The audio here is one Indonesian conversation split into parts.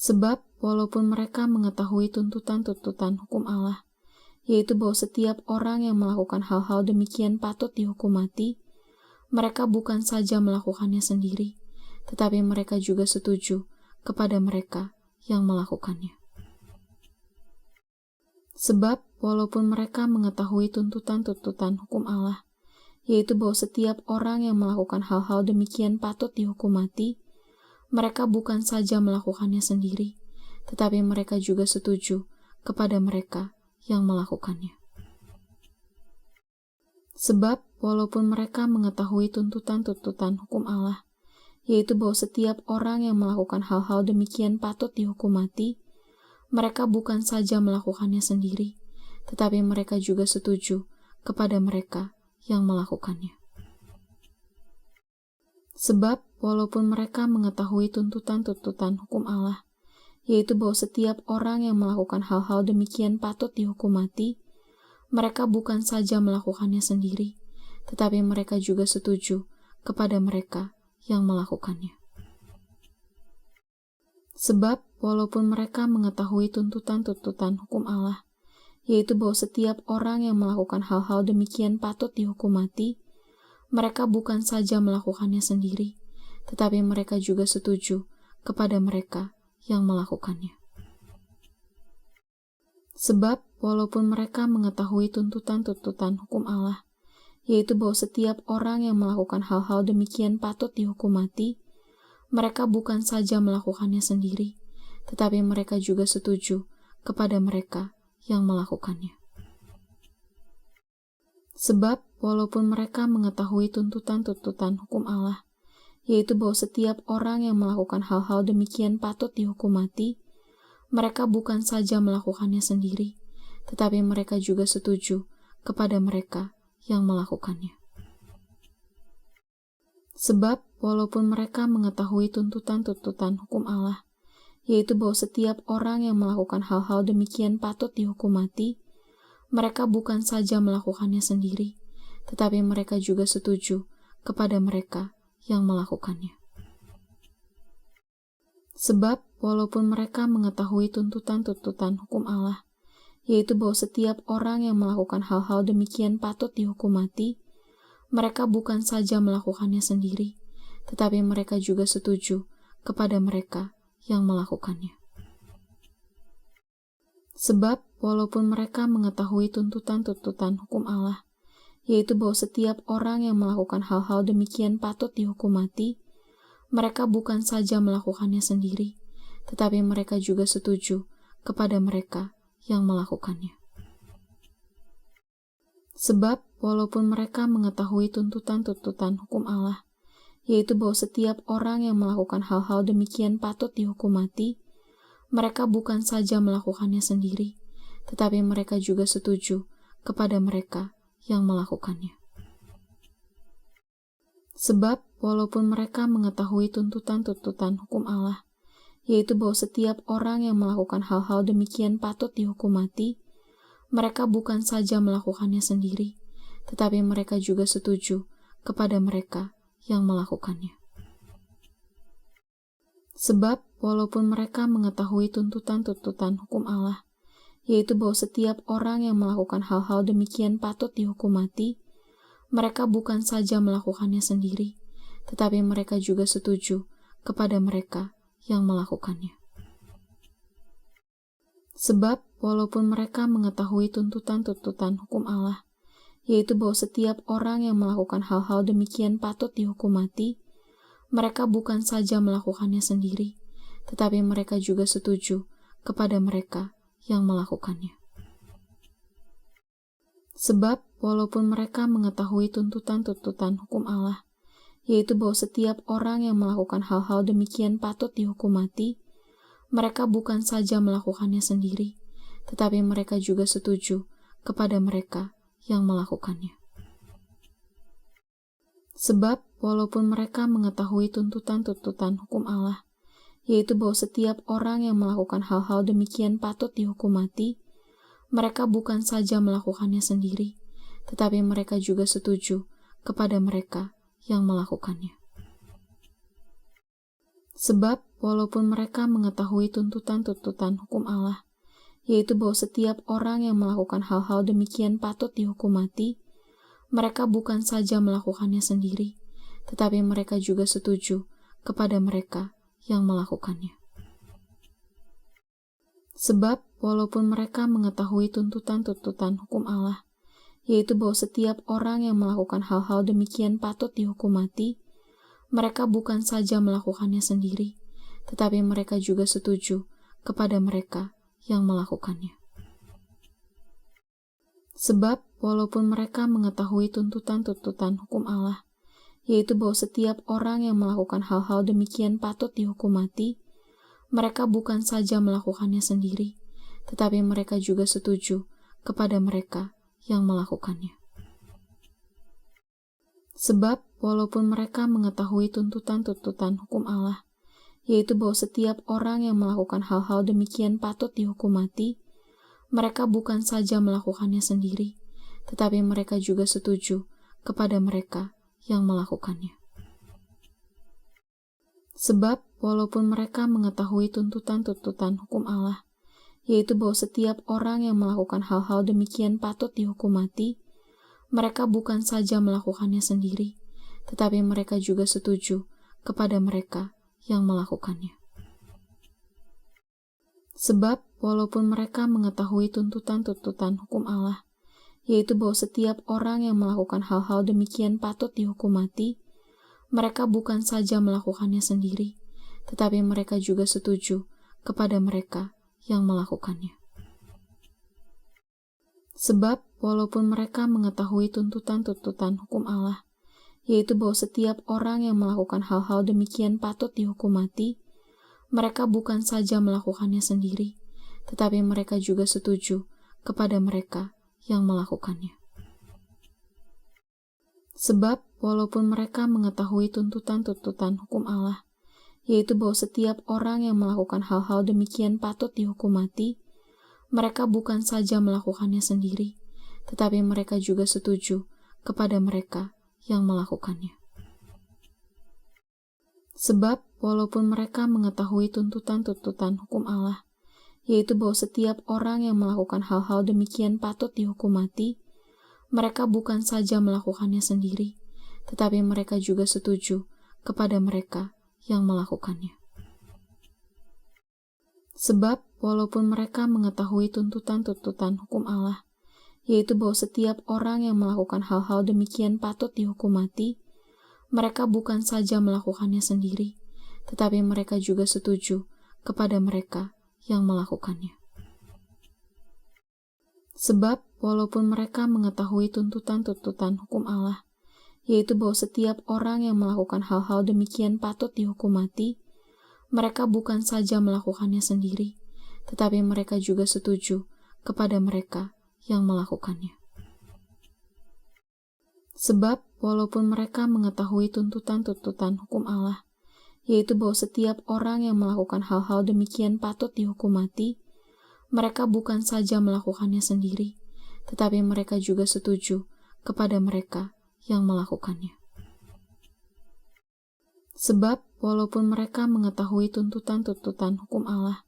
Sebab walaupun mereka mengetahui tuntutan-tuntutan hukum Allah, yaitu bahwa setiap orang yang melakukan hal-hal demikian patut dihukum mati, mereka bukan saja melakukannya sendiri, tetapi mereka juga setuju kepada mereka yang melakukannya. Sebab walaupun mereka mengetahui tuntutan-tuntutan hukum Allah, yaitu bahwa setiap orang yang melakukan hal-hal demikian patut dihukum mati, mereka bukan saja melakukannya sendiri, tetapi mereka juga setuju kepada mereka yang melakukannya. Sebab walaupun mereka mengetahui tuntutan-tuntutan hukum Allah, yaitu bahwa setiap orang yang melakukan hal-hal demikian patut dihukum mati, mereka bukan saja melakukannya sendiri, tetapi mereka juga setuju kepada mereka yang melakukannya. Sebab walaupun mereka mengetahui tuntutan-tuntutan hukum Allah, yaitu bahwa setiap orang yang melakukan hal-hal demikian patut dihukum mati, mereka bukan saja melakukannya sendiri, tetapi mereka juga setuju kepada mereka yang melakukannya. Sebab walaupun mereka mengetahui tuntutan-tuntutan hukum Allah, yaitu bahwa setiap orang yang melakukan hal-hal demikian patut dihukum mati, mereka bukan saja melakukannya sendiri, tetapi mereka juga setuju kepada mereka yang melakukannya. Sebab walaupun mereka mengetahui tuntutan-tuntutan hukum Allah, yaitu bahwa setiap orang yang melakukan hal-hal demikian patut dihukum mati, mereka bukan saja melakukannya sendiri, tetapi mereka juga setuju kepada mereka yang melakukannya. Sebab walaupun mereka mengetahui tuntutan-tuntutan hukum Allah, yaitu bahwa setiap orang yang melakukan hal-hal demikian patut dihukum mati, mereka bukan saja melakukannya sendiri, tetapi mereka juga setuju kepada mereka yang melakukannya. Sebab walaupun mereka mengetahui tuntutan-tuntutan hukum Allah, yaitu bahwa setiap orang yang melakukan hal-hal demikian patut dihukum mati, mereka bukan saja melakukannya sendiri, tetapi mereka juga setuju kepada mereka yang melakukannya. Sebab walaupun mereka mengetahui tuntutan-tuntutan hukum Allah, yaitu bahwa setiap orang yang melakukan hal-hal demikian patut dihukum mati, mereka bukan saja melakukannya sendiri, tetapi mereka juga setuju kepada mereka yang melakukannya. Sebab walaupun mereka mengetahui tuntutan-tuntutan hukum Allah, yaitu bahwa setiap orang yang melakukan hal-hal demikian patut dihukum mati, mereka bukan saja melakukannya sendiri, tetapi mereka juga setuju kepada mereka yang melakukannya. Sebab walaupun mereka mengetahui tuntutan-tuntutan hukum Allah, yaitu bahwa setiap orang yang melakukan hal-hal demikian patut dihukum mati, mereka bukan saja melakukannya sendiri, tetapi mereka juga setuju kepada mereka yang melakukannya. Sebab walaupun mereka mengetahui tuntutan-tuntutan hukum Allah, yaitu bahwa setiap orang yang melakukan hal-hal demikian patut dihukum mati, mereka bukan saja melakukannya sendiri, tetapi mereka juga setuju kepada mereka yang melakukannya. Sebab walaupun mereka mengetahui tuntutan-tuntutan hukum Allah, yaitu bahwa setiap orang yang melakukan hal-hal demikian patut dihukum mati, mereka bukan saja melakukannya sendiri, tetapi mereka juga setuju kepada mereka yang melakukannya. Sebab walaupun mereka mengetahui tuntutan-tuntutan hukum Allah, yaitu bahwa setiap orang yang melakukan hal-hal demikian patut dihukum mati, mereka bukan saja melakukannya sendiri, tetapi mereka juga setuju kepada mereka yang melakukannya. Sebab walaupun mereka mengetahui tuntutan-tuntutan hukum Allah, yaitu bahwa setiap orang yang melakukan hal-hal demikian patut dihukum mati, mereka bukan saja melakukannya sendiri, tetapi mereka juga setuju kepada mereka yang melakukannya. Sebab walaupun mereka mengetahui tuntutan-tuntutan hukum Allah, yaitu bahwa setiap orang yang melakukan hal-hal demikian patut dihukum mati, mereka bukan saja melakukannya sendiri, tetapi mereka juga setuju kepada mereka yang melakukannya. Sebab walaupun mereka mengetahui tuntutan-tuntutan hukum Allah, yaitu bahwa setiap orang yang melakukan hal-hal demikian patut dihukum mati, mereka bukan saja melakukannya sendiri, tetapi mereka juga setuju kepada mereka yang melakukannya. Sebab, walaupun mereka mengetahui tuntutan-tuntutan hukum Allah, yaitu bahwa setiap orang yang melakukan hal-hal demikian patut dihukum mati, mereka bukan saja melakukannya sendiri, tetapi mereka juga setuju kepada mereka yang melakukannya. Sebab, walaupun mereka mengetahui tuntutan-tuntutan hukum Allah, yaitu bahwa setiap orang yang melakukan hal-hal demikian patut dihukum mati, mereka bukan saja melakukannya sendiri, tetapi mereka juga setuju kepada mereka yang melakukannya. Sebab, walaupun mereka mengetahui tuntutan-tuntutan hukum Allah, yaitu bahwa setiap orang yang melakukan hal-hal demikian patut dihukum mati, mereka bukan saja melakukannya sendiri, tetapi mereka juga setuju kepada mereka yang melakukannya. Sebab, walaupun mereka mengetahui tuntutan-tuntutan hukum Allah, yaitu bahwa setiap orang yang melakukan hal-hal demikian patut dihukum mati, mereka bukan saja melakukannya sendiri, tetapi mereka juga setuju kepada mereka yang melakukannya. Sebab, walaupun mereka mengetahui tuntutan-tuntutan hukum Allah, yaitu bahwa setiap orang yang melakukan hal-hal demikian patut dihukum mati, mereka bukan saja melakukannya sendiri, tetapi mereka juga setuju kepada mereka yang melakukannya. Sebab, walaupun mereka mengetahui tuntutan-tuntutan hukum Allah, yaitu bahwa setiap orang yang melakukan hal-hal demikian patut dihukum mati, mereka bukan saja melakukannya sendiri, tetapi mereka juga setuju kepada mereka yang melakukannya. Sebab, walaupun mereka mengetahui tuntutan-tuntutan hukum Allah, yaitu bahwa setiap orang yang melakukan hal-hal demikian patut dihukum mati, mereka bukan saja melakukannya sendiri, tetapi mereka juga setuju kepada mereka yang melakukannya. Sebab, walaupun mereka mengetahui tuntutan-tuntutan hukum Allah, yaitu bahwa setiap orang yang melakukan hal-hal demikian patut dihukum mati, mereka bukan saja melakukannya sendiri, tetapi mereka juga setuju kepada mereka yang melakukannya. Sebab, walaupun mereka mengetahui tuntutan-tuntutan hukum Allah, yaitu bahwa setiap orang yang melakukan hal-hal demikian patut dihukum mati, mereka bukan saja melakukannya sendiri, tetapi mereka juga setuju kepada mereka yang melakukannya. Sebab, walaupun mereka mengetahui tuntutan-tuntutan hukum Allah, yaitu bahwa setiap orang yang melakukan hal-hal demikian patut dihukum mati, mereka bukan saja melakukannya sendiri, tetapi mereka juga setuju kepada mereka yang melakukannya. Sebab, walaupun mereka mengetahui tuntutan-tuntutan hukum Allah, yaitu bahwa setiap orang yang melakukan hal-hal demikian patut dihukum mati, mereka bukan saja melakukannya sendiri, tetapi mereka juga setuju kepada mereka yang melakukannya. Sebab, walaupun mereka mengetahui tuntutan-tuntutan hukum Allah,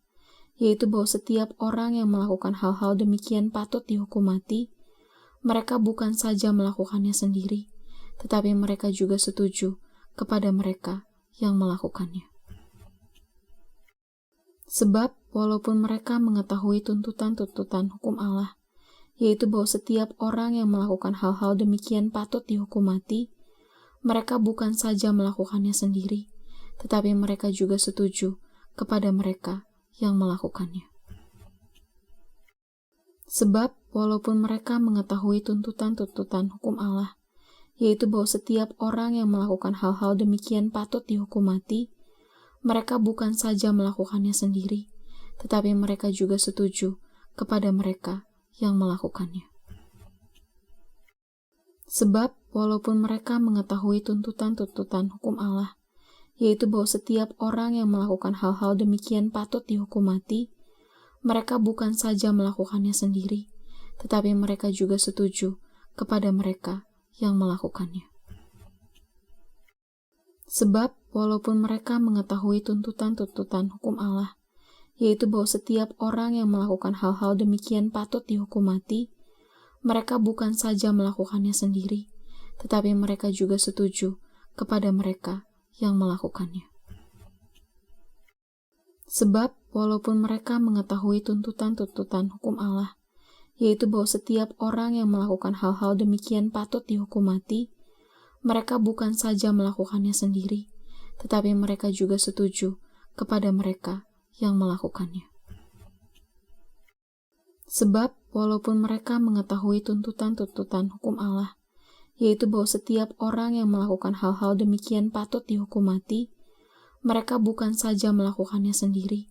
yaitu bahwa setiap orang yang melakukan hal-hal demikian patut dihukum mati, mereka bukan saja melakukannya sendiri, tetapi mereka juga setuju kepada mereka yang melakukannya. Sebab, walaupun mereka mengetahui tuntutan-tuntutan hukum Allah, yaitu bahwa setiap orang yang melakukan hal-hal demikian patut dihukum mati, mereka bukan saja melakukannya sendiri, tetapi mereka juga setuju kepada mereka yang melakukannya. Sebab, walaupun mereka mengetahui tuntutan-tuntutan hukum Allah, yaitu bahwa setiap orang yang melakukan hal-hal demikian patut dihukum mati, mereka bukan saja melakukannya sendiri, tetapi mereka juga setuju kepada mereka yang melakukannya. Sebab, walaupun mereka mengetahui tuntutan-tuntutan hukum Allah, yaitu bahwa setiap orang yang melakukan hal-hal demikian patut dihukum mati, mereka bukan saja melakukannya sendiri, tetapi mereka juga setuju kepada mereka yang melakukannya. Sebab, walaupun mereka mengetahui tuntutan-tuntutan hukum Allah, yaitu bahwa setiap orang yang melakukan hal-hal demikian patut dihukum mati, mereka bukan saja melakukannya sendiri, tetapi mereka juga setuju kepada mereka yang melakukannya. Sebab, walaupun mereka mengetahui tuntutan-tuntutan hukum Allah, yaitu bahwa setiap orang yang melakukan hal-hal demikian patut dihukum mati, mereka bukan saja melakukannya sendiri, tetapi mereka juga setuju kepada mereka yang melakukannya. Sebab, walaupun mereka mengetahui tuntutan-tuntutan hukum Allah, yaitu bahwa setiap orang yang melakukan hal-hal demikian patut dihukum mati, mereka bukan saja melakukannya sendiri,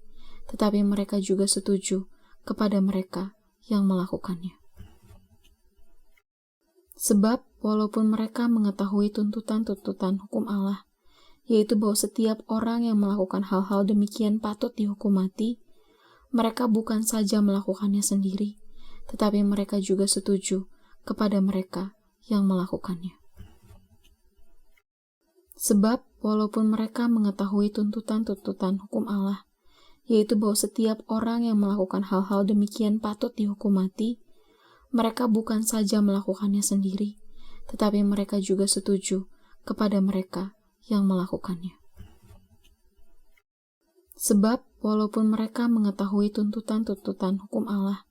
tetapi mereka juga setuju kepada mereka yang melakukannya. Sebab, walaupun mereka mengetahui tuntutan-tuntutan hukum Allah, yaitu bahwa setiap orang yang melakukan hal-hal demikian patut dihukum mati, mereka bukan saja melakukannya sendiri, tetapi mereka juga setuju kepada mereka yang melakukannya. Sebab, walaupun mereka mengetahui tuntutan-tuntutan hukum Allah, yaitu bahwa setiap orang yang melakukan hal-hal demikian patut dihukum mati, mereka bukan saja melakukannya sendiri, tetapi mereka juga setuju kepada mereka yang melakukannya. Sebab, walaupun mereka mengetahui tuntutan-tuntutan hukum Allah,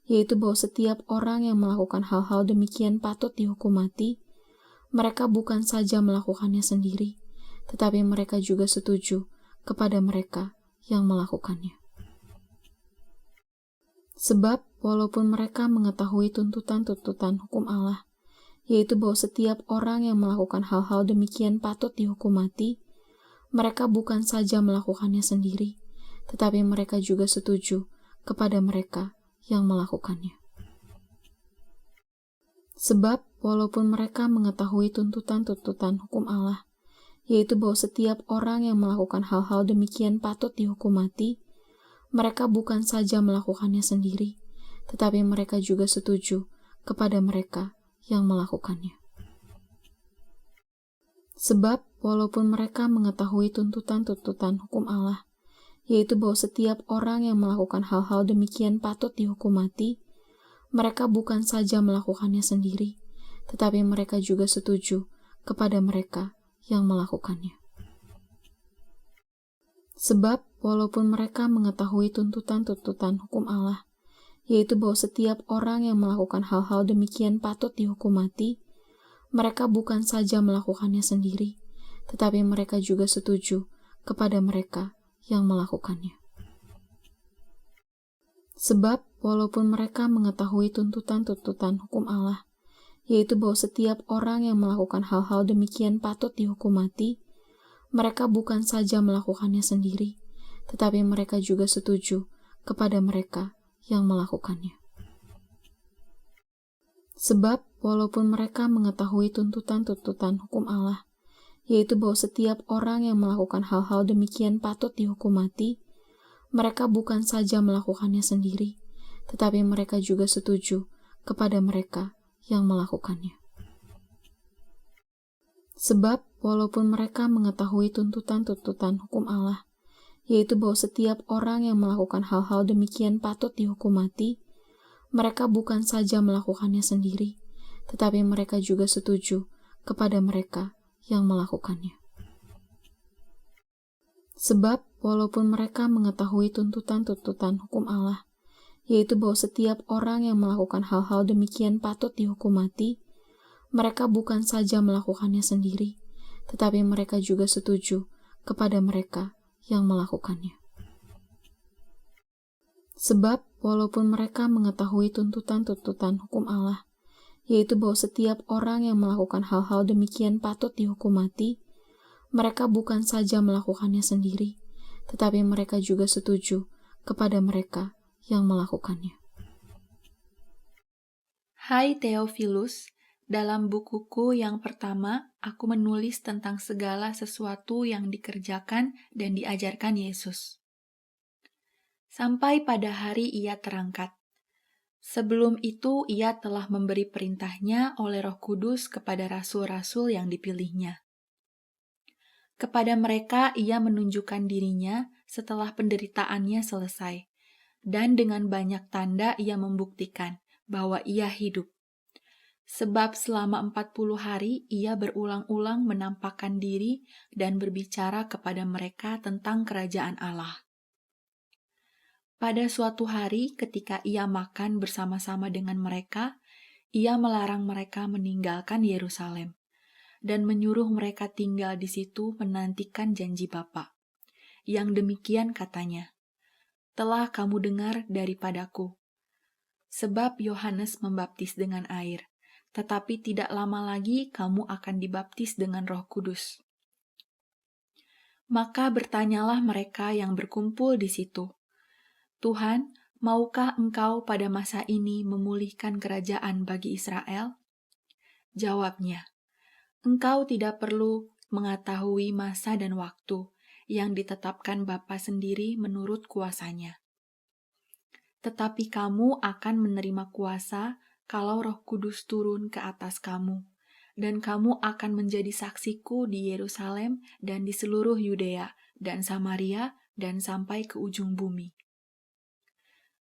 yaitu bahwa setiap orang yang melakukan hal-hal demikian patut dihukum mati, mereka bukan saja melakukannya sendiri, tetapi mereka juga setuju kepada mereka yang melakukannya. Sebab, walaupun mereka mengetahui tuntutan-tuntutan hukum Allah, yaitu bahwa setiap orang yang melakukan hal-hal demikian patut dihukum mati, mereka bukan saja melakukannya sendiri, tetapi mereka juga setuju kepada mereka yang melakukannya. Sebab, walaupun mereka mengetahui tuntutan-tuntutan hukum Allah, yaitu bahwa setiap orang yang melakukan hal-hal demikian patut dihukum mati, mereka bukan saja melakukannya sendiri, tetapi mereka juga setuju kepada mereka yang melakukannya. Sebab, walaupun mereka mengetahui tuntutan-tuntutan hukum Allah, yaitu bahwa setiap orang yang melakukan hal-hal demikian patut dihukum mati, mereka bukan saja melakukannya sendiri, tetapi mereka juga setuju kepada mereka yang melakukannya. Sebab, walaupun mereka mengetahui tuntutan-tuntutan hukum Allah, yaitu bahwa setiap orang yang melakukan hal-hal demikian patut dihukum mati, mereka bukan saja melakukannya sendiri, tetapi mereka juga setuju kepada mereka yang melakukannya. Sebab, walaupun mereka mengetahui tuntutan-tuntutan hukum Allah, yaitu bahwa setiap orang yang melakukan hal-hal demikian patut dihukum mati, mereka bukan saja melakukannya sendiri, tetapi mereka juga setuju kepada mereka yang melakukannya. Sebab, walaupun mereka mengetahui tuntutan-tuntutan hukum Allah, yaitu bahwa setiap orang yang melakukan hal-hal demikian patut dihukum mati, mereka bukan saja melakukannya sendiri, tetapi mereka juga setuju kepada mereka yang melakukannya. Sebab, walaupun mereka mengetahui tuntutan-tuntutan hukum Allah, yaitu bahwa setiap orang yang melakukan hal-hal demikian patut dihukum mati, mereka bukan saja melakukannya sendiri, tetapi mereka juga setuju kepada mereka yang melakukannya. Sebab, walaupun mereka mengetahui tuntutan-tuntutan hukum Allah, yaitu bahwa setiap orang yang melakukan hal-hal demikian patut dihukum mati, mereka bukan saja melakukannya sendiri, tetapi mereka juga setuju kepada mereka yang melakukannya. Sebab, walaupun mereka mengetahui tuntutan-tuntutan hukum Allah, yaitu bahwa setiap orang yang melakukan hal-hal demikian patut dihukum mati, mereka bukan saja melakukannya sendiri, tetapi mereka juga setuju kepada mereka yang melakukannya. Hai Theophilus, dalam bukuku yang pertama, aku menulis tentang segala sesuatu yang dikerjakan dan diajarkan Yesus. Sampai pada hari ia terangkat. Sebelum itu ia telah memberi perintahnya oleh Roh Kudus kepada rasul-rasul yang dipilihnya. Kepada mereka ia menunjukkan dirinya setelah penderitaannya selesai, dan dengan banyak tanda ia membuktikan bahwa ia hidup. Sebab selama 40 hari ia berulang-ulang menampakkan diri dan berbicara kepada mereka tentang kerajaan Allah. Pada suatu hari ketika ia makan bersama-sama dengan mereka, ia melarang mereka meninggalkan Yerusalem dan menyuruh mereka tinggal di situ menantikan janji Bapa. Yang demikian katanya, "Telah kamu dengar daripadaku. Sebab Yohanes membaptis dengan air, tetapi tidak lama lagi kamu akan dibaptis dengan Roh Kudus." Maka bertanyalah mereka yang berkumpul di situ, "Tuhan, maukah Engkau pada masa ini memulihkan kerajaan bagi Israel?" Jawabnya, "Engkau tidak perlu mengetahui masa dan waktu yang ditetapkan Bapa sendiri menurut kuasanya. Tetapi kamu akan menerima kuasa kalau Roh Kudus turun ke atas kamu, dan kamu akan menjadi saksiku di Yerusalem dan di seluruh Yudea dan Samaria dan sampai ke ujung bumi."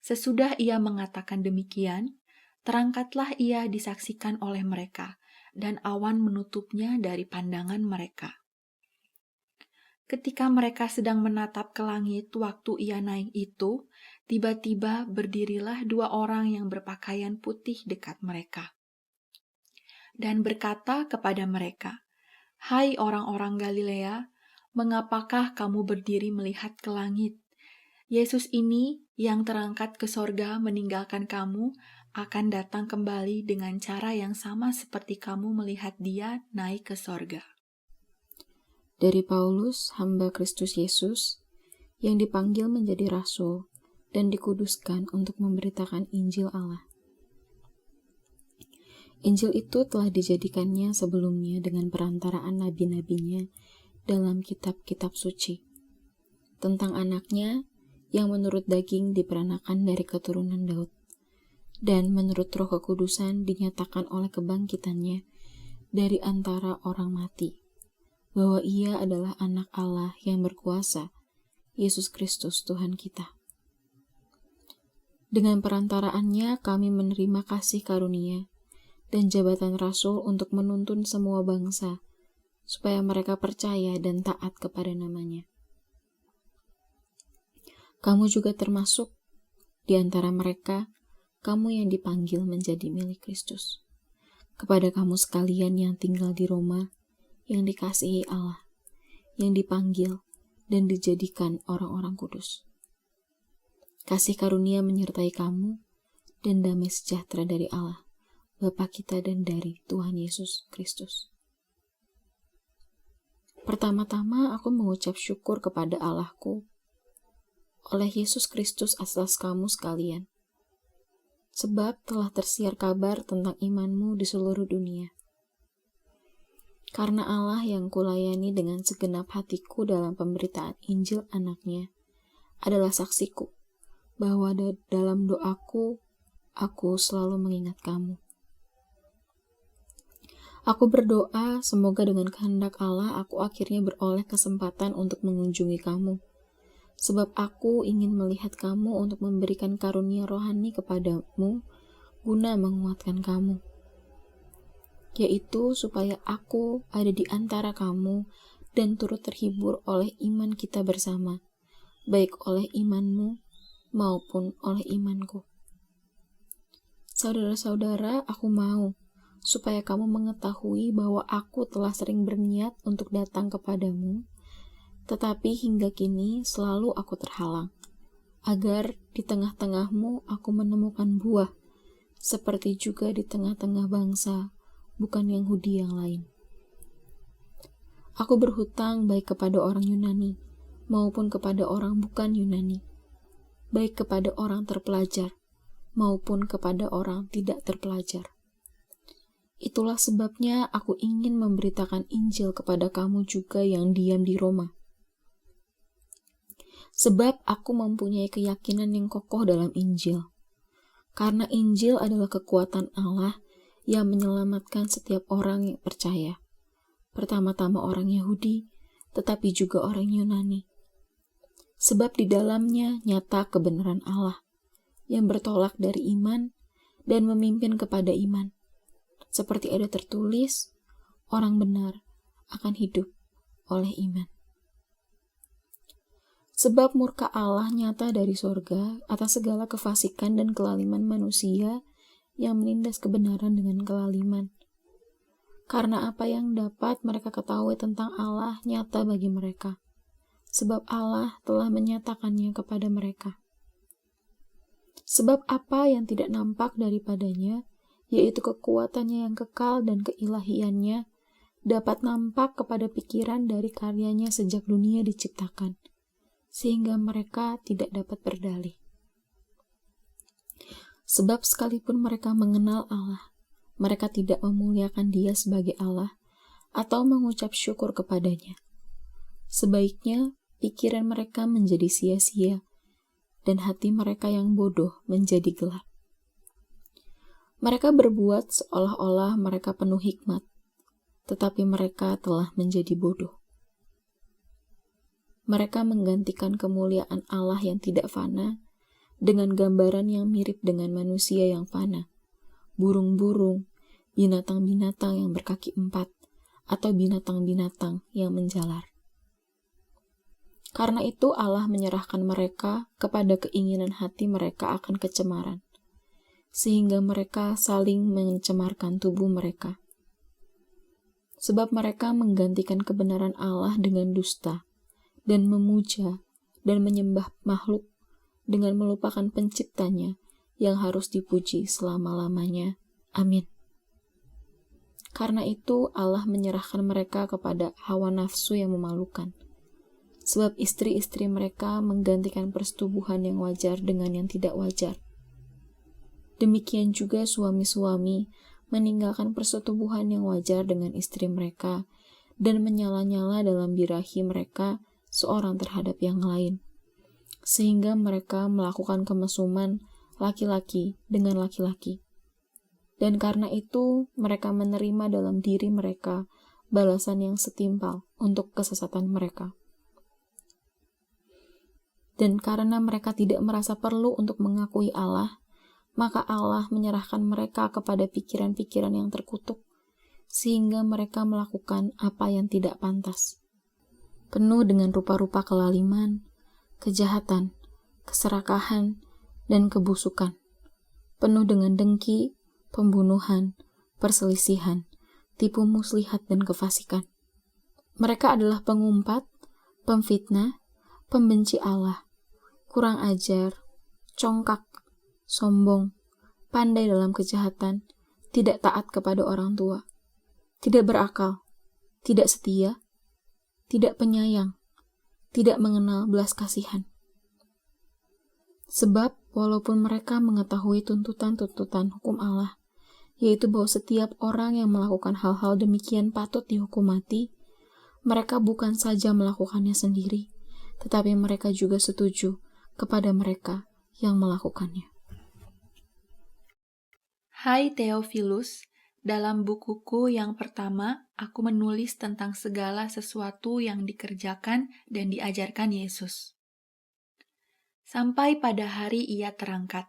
Sesudah ia mengatakan demikian, terangkatlah ia disaksikan oleh mereka, dan awan menutupnya dari pandangan mereka. Ketika mereka sedang menatap ke langit waktu ia naik itu, tiba-tiba berdirilah 2 orang yang berpakaian putih dekat mereka, dan berkata kepada mereka, "Hai orang-orang Galilea, mengapakah kamu berdiri melihat ke langit? Yesus ini yang terangkat ke sorga meninggalkan kamu, akan datang kembali dengan cara yang sama seperti kamu melihat dia naik ke sorga." Dari Paulus, hamba Kristus Yesus, yang dipanggil menjadi rasul dan dikuduskan untuk memberitakan Injil Allah. Injil itu telah dijadikannya sebelumnya dengan perantaraan nabi-nabinya dalam kitab-kitab suci, tentang anaknya yang menurut daging diperanakan dari keturunan Daud, dan menurut Roh Kekudusan dinyatakan oleh kebangkitannya dari antara orang mati, bahwa ia adalah anak Allah yang berkuasa, Yesus Kristus Tuhan kita. Dengan perantaraannya kami menerima kasih karunia dan jabatan rasul untuk menuntun semua bangsa, supaya mereka percaya dan taat kepada namanya. Kamu juga termasuk di antara mereka, kamu yang dipanggil menjadi milik Kristus. Kepada kamu sekalian yang tinggal di Roma, yang dikasihi Allah, yang dipanggil dan dijadikan orang-orang kudus. Kasih karunia menyertai kamu, dan damai sejahtera dari Allah, Bapa kita dan dari Tuhan Yesus Kristus. Pertama-tama aku mengucap syukur kepada Allahku oleh Yesus Kristus atas kamu sekalian, sebab telah tersiar kabar tentang imanmu di seluruh dunia. Karena Allah yang kulayani dengan segenap hatiku dalam pemberitaan Injil anaknya adalah saksiku, bahwa dalam doaku, aku selalu mengingat kamu. Aku berdoa semoga dengan kehendak Allah aku akhirnya beroleh kesempatan untuk mengunjungi kamu, sebab aku ingin melihat kamu untuk memberikan karunia rohani kepadamu guna menguatkan kamu, yaitu supaya aku ada di antara kamu dan turut terhibur oleh iman kita bersama, baik oleh imanmu maupun oleh imanku. Saudara-saudara, aku mau supaya kamu mengetahui bahwa aku telah sering berniat untuk datang kepadamu, tetapi hingga kini selalu aku terhalang, agar di tengah-tengahmu aku menemukan buah, seperti juga di tengah-tengah bangsa, bukan Yahudi yang lain. Aku berhutang baik kepada orang Yunani, maupun kepada orang bukan Yunani, baik kepada orang terpelajar, maupun kepada orang tidak terpelajar. Itulah sebabnya aku ingin memberitakan Injil kepada kamu juga yang diam di Roma. Sebab aku mempunyai keyakinan yang kokoh dalam Injil. Karena Injil adalah kekuatan Allah yang menyelamatkan setiap orang yang percaya. Pertama-tama orang Yahudi, tetapi juga orang Yunani. Sebab di dalamnya nyata kebenaran Allah yang bertolak dari iman dan memimpin kepada iman. Seperti ada tertulis, orang benar akan hidup oleh iman. Sebab murka Allah nyata dari sorga atas segala kefasikan dan kelaliman manusia yang menindas kebenaran dengan kelaliman. Karena apa yang dapat mereka ketahui tentang Allah nyata bagi mereka, sebab Allah telah menyatakannya kepada mereka. Sebab apa yang tidak nampak daripadanya, yaitu kekuatannya yang kekal dan keilahiannya, dapat nampak kepada pikiran dari karyanya sejak dunia diciptakan, sehingga mereka tidak dapat berdalih. Sebab sekalipun mereka mengenal Allah, mereka tidak memuliakan Dia sebagai Allah atau mengucap syukur kepadanya. Sebaiknya pikiran mereka menjadi sia-sia dan hati mereka yang bodoh menjadi gelap. Mereka berbuat seolah-olah mereka penuh hikmat, tetapi mereka telah menjadi bodoh. Mereka menggantikan kemuliaan Allah yang tidak fana dengan gambaran yang mirip dengan manusia yang fana, burung-burung, binatang-binatang yang berkaki 4, atau binatang-binatang yang menjalar. Karena itu Allah menyerahkan mereka kepada keinginan hati mereka akan kecemaran, sehingga mereka saling mencemarkan tubuh mereka. Sebab mereka menggantikan kebenaran Allah dengan dusta, dan memuja dan menyembah makhluk dengan melupakan penciptanya yang harus dipuji selama-lamanya. Amin. Karena itu Allah menyerahkan mereka kepada hawa nafsu yang memalukan. Sebab istri-istri mereka menggantikan persetubuhan yang wajar dengan yang tidak wajar. Demikian juga suami-suami meninggalkan persetubuhan yang wajar dengan istri mereka dan menyala-nyala dalam birahi mereka seorang terhadap yang lain, sehingga mereka melakukan kemesuman laki-laki dengan laki-laki. Dan karena itu mereka menerima dalam diri mereka balasan yang setimpal untuk kesesatan mereka. Dan karena mereka tidak merasa perlu untuk mengakui Allah, maka Allah menyerahkan mereka kepada pikiran-pikiran yang terkutuk, sehingga mereka melakukan apa yang tidak pantas. Penuh dengan rupa-rupa kelaliman, kejahatan, keserakahan, dan kebusukan. Penuh dengan dengki, pembunuhan, perselisihan, tipu muslihat, dan kefasikan. Mereka adalah pengumpat, pemfitnah, pembenci Allah, kurang ajar, congkak, sombong, pandai dalam kejahatan, tidak taat kepada orang tua, tidak berakal, tidak setia, tidak penyayang, tidak mengenal belas kasihan. Sebab walaupun mereka mengetahui tuntutan-tuntutan hukum Allah, yaitu bahwa setiap orang yang melakukan hal-hal demikian patut dihukum mati, mereka bukan saja melakukannya sendiri, tetapi mereka juga setuju kepada mereka yang melakukannya. Hai Theophilus, dalam bukuku yang pertama, aku menulis tentang segala sesuatu yang dikerjakan dan diajarkan Yesus. Sampai pada hari Ia terangkat.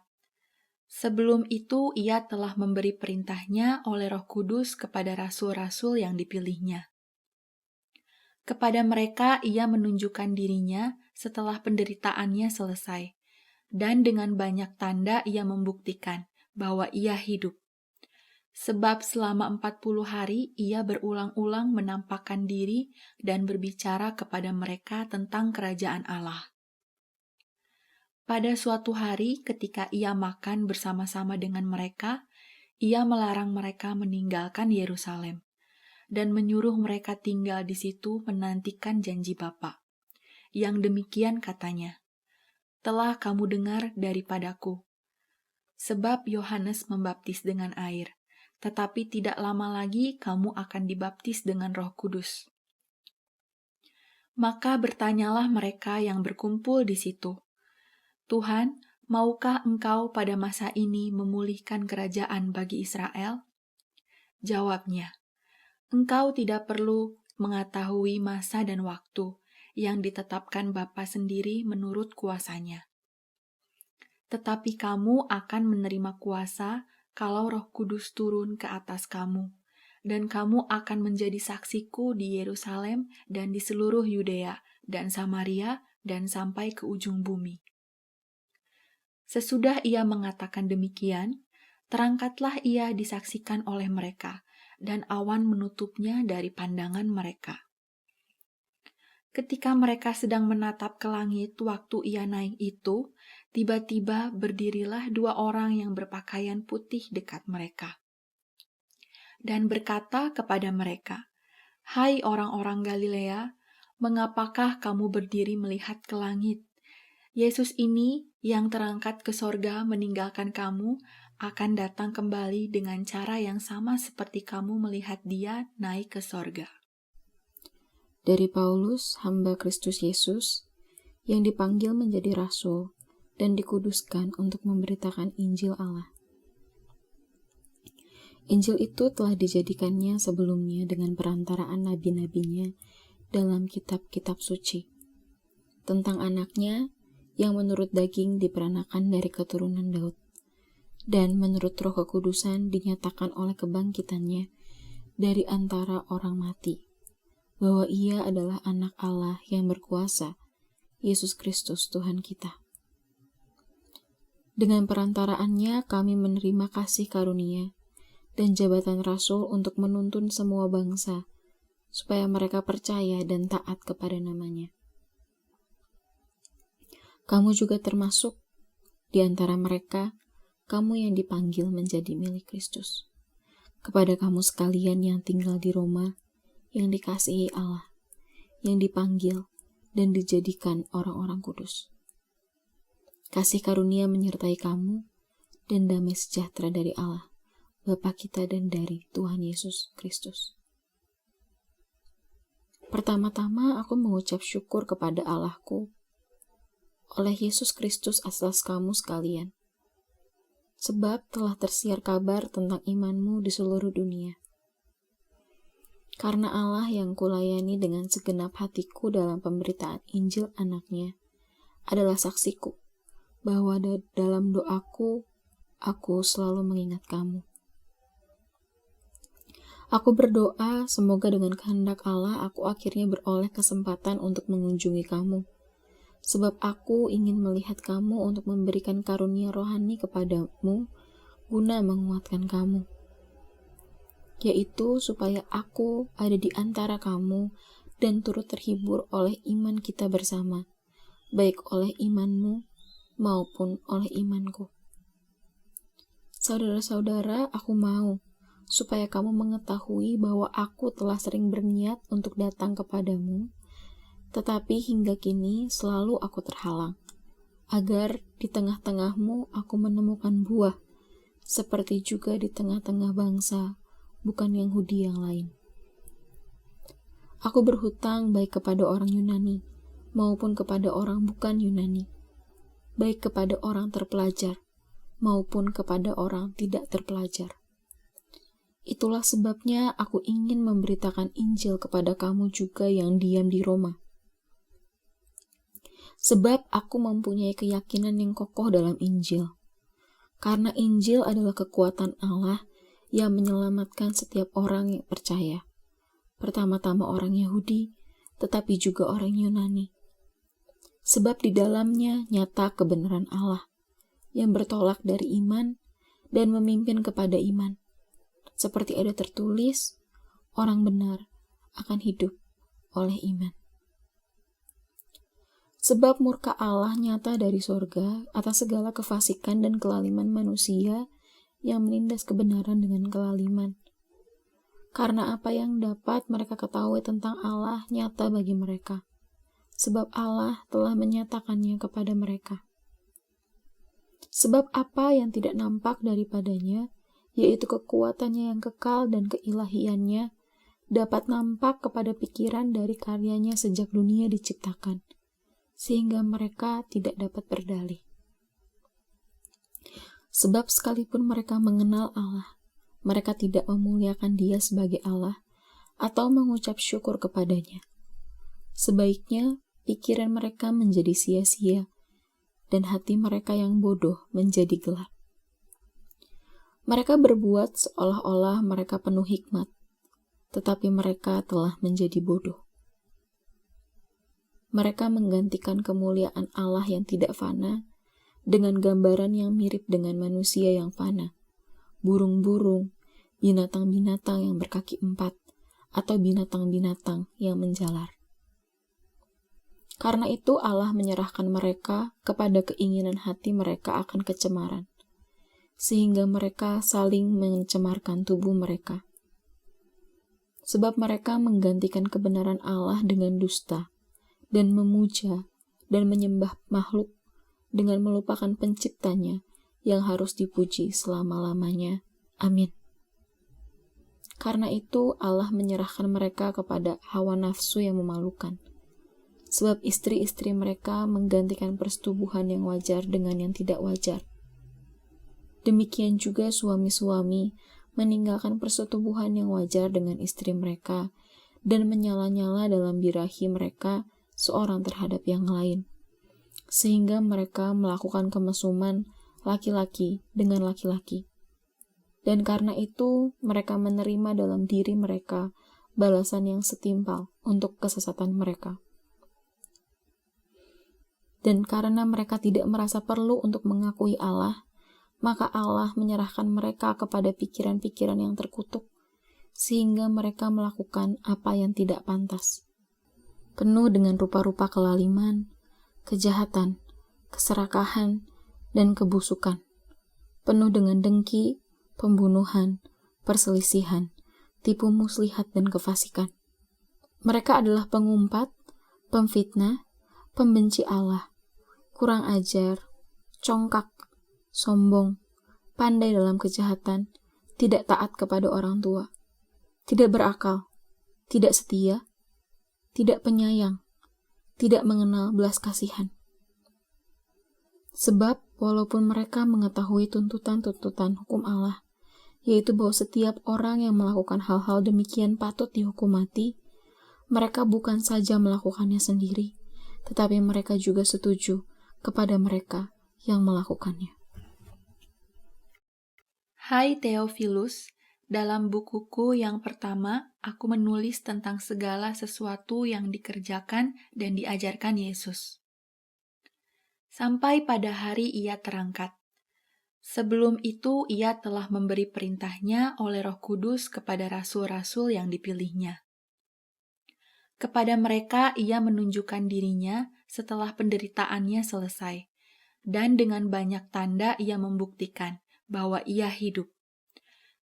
Sebelum itu, Ia telah memberi perintahnya oleh Roh Kudus kepada rasul-rasul yang dipilihnya. Kepada mereka Ia menunjukkan dirinya setelah penderitaannya selesai, dan dengan banyak tanda Ia membuktikan bahwa Ia hidup. Sebab selama 40 hari Ia berulang-ulang menampakkan diri dan berbicara kepada mereka tentang kerajaan Allah. Pada suatu hari ketika Ia makan bersama-sama dengan mereka, Ia melarang mereka meninggalkan Yerusalem dan menyuruh mereka tinggal di situ menantikan janji Bapa. Yang demikian katanya, "Telah kamu dengar daripadaku. Sebab Yohanes membaptis dengan air, tetapi tidak lama lagi kamu akan dibaptis dengan Roh Kudus." Maka bertanyalah mereka yang berkumpul di situ, "Tuhan, maukah Engkau pada masa ini memulihkan kerajaan bagi Israel?" Jawabnya, "Engkau tidak perlu mengetahui masa dan waktu yang ditetapkan Bapa sendiri menurut kuasa-Nya. Tetapi kamu akan menerima kuasa kalau Roh Kudus turun ke atas kamu, dan kamu akan menjadi saksiku di Yerusalem dan di seluruh Yudea dan Samaria dan sampai ke ujung bumi. Sesudah ia mengatakan demikian, terangkatlah ia disaksikan oleh mereka, dan awan menutupnya dari pandangan mereka. Ketika mereka sedang menatap ke langit waktu ia naik itu, tiba-tiba berdirilah 2 orang yang berpakaian putih dekat mereka. Dan berkata kepada mereka, "Hai orang-orang Galilea, mengapakah kamu berdiri melihat ke langit? Yesus ini yang terangkat ke sorga meninggalkan kamu, akan datang kembali dengan cara yang sama seperti kamu melihat dia naik ke sorga." Dari Paulus, hamba Kristus Yesus, yang dipanggil menjadi rasul dan dikuduskan untuk memberitakan Injil Allah. Injil itu telah dijadikannya sebelumnya dengan perantaraan nabi-nabinya dalam kitab-kitab suci, tentang anaknya yang menurut daging diperanakan dari keturunan Daud, dan menurut Roh Kekudusan dinyatakan oleh kebangkitannya dari antara orang mati, bahwa ia adalah anak Allah yang berkuasa, Yesus Kristus Tuhan kita. Dengan perantaraannya kami menerima kasih karunia dan jabatan rasul untuk menuntun semua bangsa, supaya mereka percaya dan taat kepada namanya. Kamu juga termasuk di antara mereka, kamu yang dipanggil menjadi milik Kristus. Kepada kamu sekalian yang tinggal di Roma, yang dikasihi Allah, yang dipanggil dan dijadikan orang-orang kudus. Kasih karunia menyertai kamu dan damai sejahtera dari Allah, Bapa kita dan dari Tuhan Yesus Kristus. Pertama-tama aku mengucap syukur kepada Allahku oleh Yesus Kristus atas kamu sekalian, sebab telah tersiar kabar tentang imanmu di seluruh dunia. Karena Allah yang kulayani dengan segenap hatiku dalam pemberitaan Injil anaknya adalah saksiku, bahwa dalam doaku, aku selalu mengingat kamu. Aku berdoa semoga dengan kehendak Allah aku akhirnya beroleh kesempatan untuk mengunjungi kamu, sebab aku ingin melihat kamu untuk memberikan karunia rohani kepadamu guna menguatkan kamu, yaitu supaya aku ada di antara kamu dan turut terhibur oleh iman kita bersama, baik oleh imanmu maupun oleh imanku. Saudara-saudara, aku mau supaya kamu mengetahui bahwa aku telah sering berniat untuk datang kepadamu, tetapi hingga kini selalu aku terhalang, agar di tengah-tengahmu aku menemukan buah, seperti juga di tengah-tengah bangsa bukan Yahudi yang lain. Aku berhutang baik kepada orang Yunani maupun kepada orang bukan Yunani, baik kepada orang terpelajar maupun kepada orang tidak terpelajar. Itulah sebabnya aku ingin memberitakan Injil kepada kamu juga yang diam di Roma. Sebab aku mempunyai keyakinan yang kokoh dalam Injil. Karena Injil adalah kekuatan Allah yang menyelamatkan setiap orang yang percaya. Pertama-tama orang Yahudi, tetapi juga orang Yunani. Sebab di dalamnya nyata kebenaran Allah, yang bertolak dari iman dan memimpin kepada iman. Seperti ada tertulis, orang benar akan hidup oleh iman. Sebab murka Allah nyata dari sorga atas segala kefasikan dan kelaliman manusia yang menindas kebenaran dengan kelaliman. Karena apa yang dapat mereka ketahui tentang Allah nyata bagi mereka, sebab Allah telah menyatakannya kepada mereka. Sebab apa yang tidak nampak daripadanya, yaitu kekuatannya yang kekal dan keilahiannya, dapat nampak kepada pikiran dari karyanya sejak dunia diciptakan, sehingga mereka tidak dapat berdalih. Sebab sekalipun mereka mengenal Allah, mereka tidak memuliakan Dia sebagai Allah atau mengucap syukur kepadanya. Sebaiknya pikiran mereka menjadi sia-sia dan hati mereka yang bodoh menjadi gelap. Mereka berbuat seolah-olah mereka penuh hikmat, tetapi mereka telah menjadi bodoh. Mereka menggantikan kemuliaan Allah yang tidak fana dengan gambaran yang mirip dengan manusia yang fana, burung-burung, binatang-binatang yang berkaki 4, atau binatang-binatang yang menjalar. Karena itu Allah menyerahkan mereka kepada keinginan hati mereka akan kecemaran, sehingga mereka saling mencemarkan tubuh mereka. Sebab mereka menggantikan kebenaran Allah dengan dusta, dan memuja dan menyembah makhluk dengan melupakan penciptanya yang harus dipuji selama-lamanya. Amin. Karena itu Allah menyerahkan mereka kepada hawa nafsu yang memalukan. Sebab istri-istri mereka menggantikan persetubuhan yang wajar dengan yang tidak wajar. Demikian juga suami-suami meninggalkan persetubuhan yang wajar dengan istri mereka dan menyala-nyala dalam birahi mereka seorang terhadap yang lain, sehingga mereka melakukan kemesuman laki-laki dengan laki-laki. Dan karena itu mereka menerima dalam diri mereka balasan yang setimpal untuk kesesatan mereka. Dan karena mereka tidak merasa perlu untuk mengakui Allah, maka Allah menyerahkan mereka kepada pikiran-pikiran yang terkutuk, sehingga mereka melakukan apa yang tidak pantas. Penuh dengan rupa-rupa kelaliman, kejahatan, keserakahan, dan kebusukan. Penuh dengan dengki, pembunuhan, perselisihan, tipu muslihat, dan kefasikan. Mereka adalah pengumpat, pemfitnah, pembenci Allah, kurang ajar, congkak, sombong, pandai dalam kejahatan, tidak taat kepada orang tua, tidak berakal, tidak setia, tidak penyayang, tidak mengenal belas kasihan. Sebab walaupun mereka mengetahui tuntutan-tuntutan hukum Allah, yaitu bahwa setiap orang yang melakukan hal-hal demikian patut dihukum mati, mereka bukan saja melakukannya sendiri, tetapi mereka juga setuju kepada mereka yang melakukannya. Hai Theophilus, dalam bukuku yang pertama, aku menulis tentang segala sesuatu yang dikerjakan dan diajarkan Yesus. Sampai pada hari ia terangkat. Sebelum itu ia telah memberi perintahnya oleh Roh Kudus kepada rasul-rasul yang dipilihnya. Kepada mereka ia menunjukkan dirinya setelah penderitaannya selesai, dan dengan banyak tanda ia membuktikan bahwa ia hidup.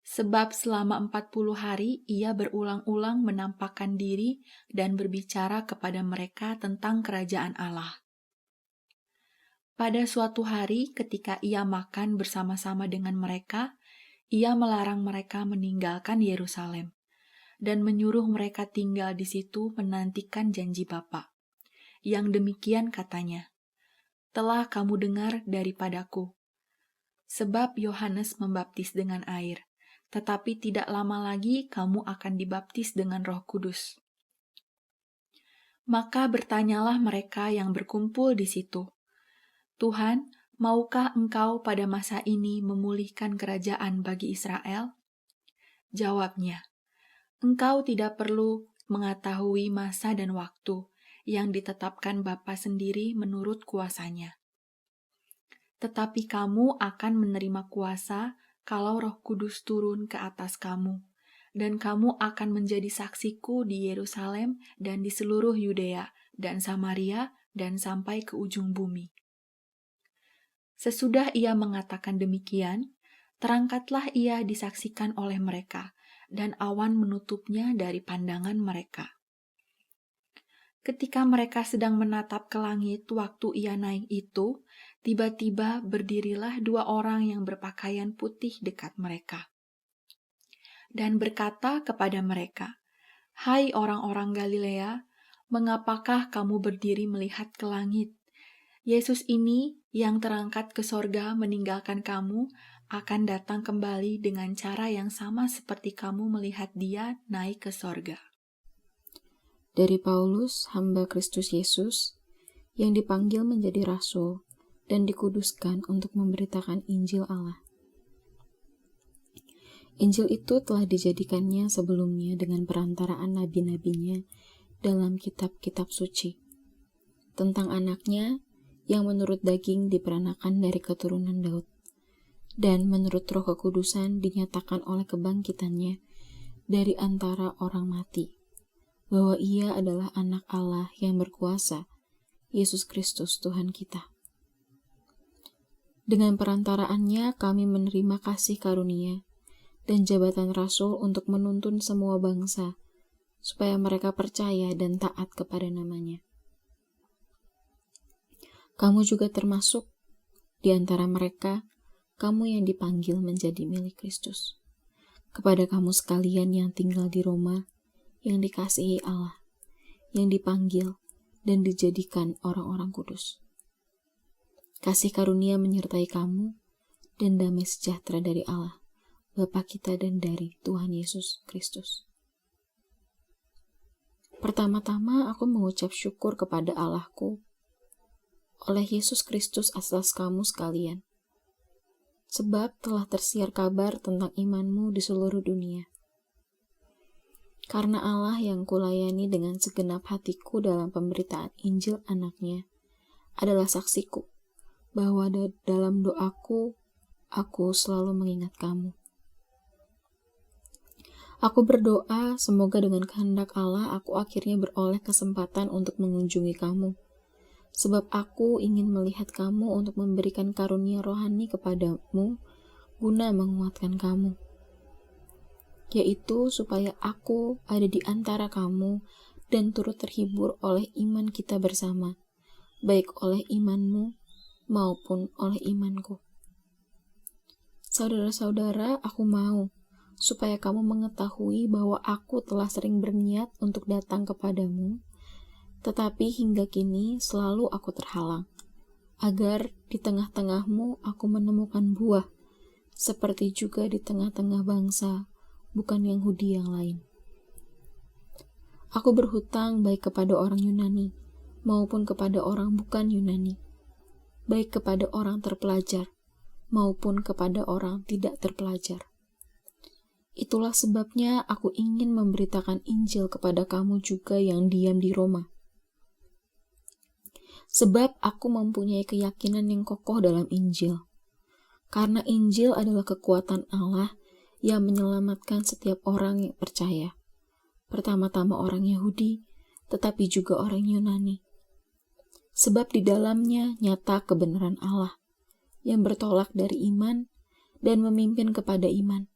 Sebab selama 40 hari ia berulang-ulang menampakkan diri dan berbicara kepada mereka tentang kerajaan Allah. Pada suatu hari ketika ia makan bersama-sama dengan mereka, ia melarang mereka meninggalkan Yerusalem dan menyuruh mereka tinggal di situ menantikan janji Bapa. Yang demikian katanya, "Telah kamu dengar daripadaku. Sebab Yohanes membaptis dengan air, tetapi tidak lama lagi kamu akan dibaptis dengan Roh Kudus." Maka bertanyalah mereka yang berkumpul di situ, "Tuhan, maukah Engkau pada masa ini memulihkan kerajaan bagi Israel?" Jawabnya, "Engkau tidak perlu mengetahui masa dan waktu yang ditetapkan Bapa sendiri menurut kuasanya. Tetapi kamu akan menerima kuasa kalau Roh Kudus turun ke atas kamu, dan kamu akan menjadi saksiku di Yerusalem dan di seluruh Yudea dan Samaria dan sampai ke ujung bumi." Sesudah ia mengatakan demikian, terangkatlah ia disaksikan oleh mereka, dan awan menutupnya dari pandangan mereka. Ketika mereka sedang menatap ke langit waktu ia naik itu, tiba-tiba berdirilah 2 orang yang berpakaian putih dekat mereka, dan berkata kepada mereka, "Hai orang-orang Galilea, mengapakah kamu berdiri melihat ke langit? Yesus ini yang terangkat ke sorga meninggalkan kamu akan datang kembali dengan cara yang sama seperti kamu melihat dia naik ke sorga." Dari Paulus, hamba Kristus Yesus, yang dipanggil menjadi rasul dan dikuduskan untuk memberitakan Injil Allah. Injil itu telah dijadikannya sebelumnya dengan perantaraan nabi-nabinya dalam kitab-kitab suci, tentang anaknya yang menurut daging diperanakan dari keturunan Daud, dan menurut Roh Kekudusan dinyatakan oleh kebangkitannya dari antara orang mati, bahwa ia adalah anak Allah yang berkuasa, Yesus Kristus Tuhan kita. Dengan perantaraannya kami menerima kasih karunia dan jabatan rasul untuk menuntun semua bangsa, supaya mereka percaya dan taat kepada namanya. Kamu juga termasuk di antara mereka, kamu yang dipanggil menjadi milik Kristus. Kepada kamu sekalian yang tinggal di Roma, yang dikasihi Allah, yang dipanggil dan dijadikan orang-orang kudus. Kasih karunia menyertai kamu, dan damai sejahtera dari Allah, Bapa kita dan dari Tuhan Yesus Kristus. Pertama-tama aku mengucap syukur kepada Allahku oleh Yesus Kristus atas kamu sekalian, sebab telah tersiar kabar tentang imanmu di seluruh dunia. Karena Allah yang kulayani dengan segenap hatiku dalam pemberitaan Injil anaknya adalah saksiku, bahwa dalam doaku, aku selalu mengingat kamu. Aku berdoa semoga dengan kehendak Allah aku akhirnya beroleh kesempatan untuk mengunjungi kamu, sebab aku ingin melihat kamu untuk memberikan karunia rohani kepadamu guna menguatkan kamu, yaitu supaya aku ada di antara kamu dan turut terhibur oleh iman kita bersama, baik oleh imanmu maupun oleh imanku. Saudara-saudara, aku mau supaya kamu mengetahui bahwa aku telah sering berniat untuk datang kepadamu, tetapi hingga kini selalu aku terhalang, agar di tengah-tengahmu aku menemukan buah, seperti juga di tengah-tengah bangsa bukan Yahudi yang lain. Aku berhutang baik kepada orang Yunani maupun kepada orang bukan Yunani, baik kepada orang terpelajar maupun kepada orang tidak terpelajar. Itulah sebabnya aku ingin memberitakan Injil kepada kamu juga yang diam di Roma. Sebab aku mempunyai keyakinan yang kokoh dalam Injil, karena Injil adalah kekuatan Allah yang menyelamatkan setiap orang yang percaya, pertama-tama orang Yahudi, tetapi juga orang Yunani. Sebab di dalamnya nyata kebenaran Allah, yang bertolak dari iman dan memimpin kepada iman.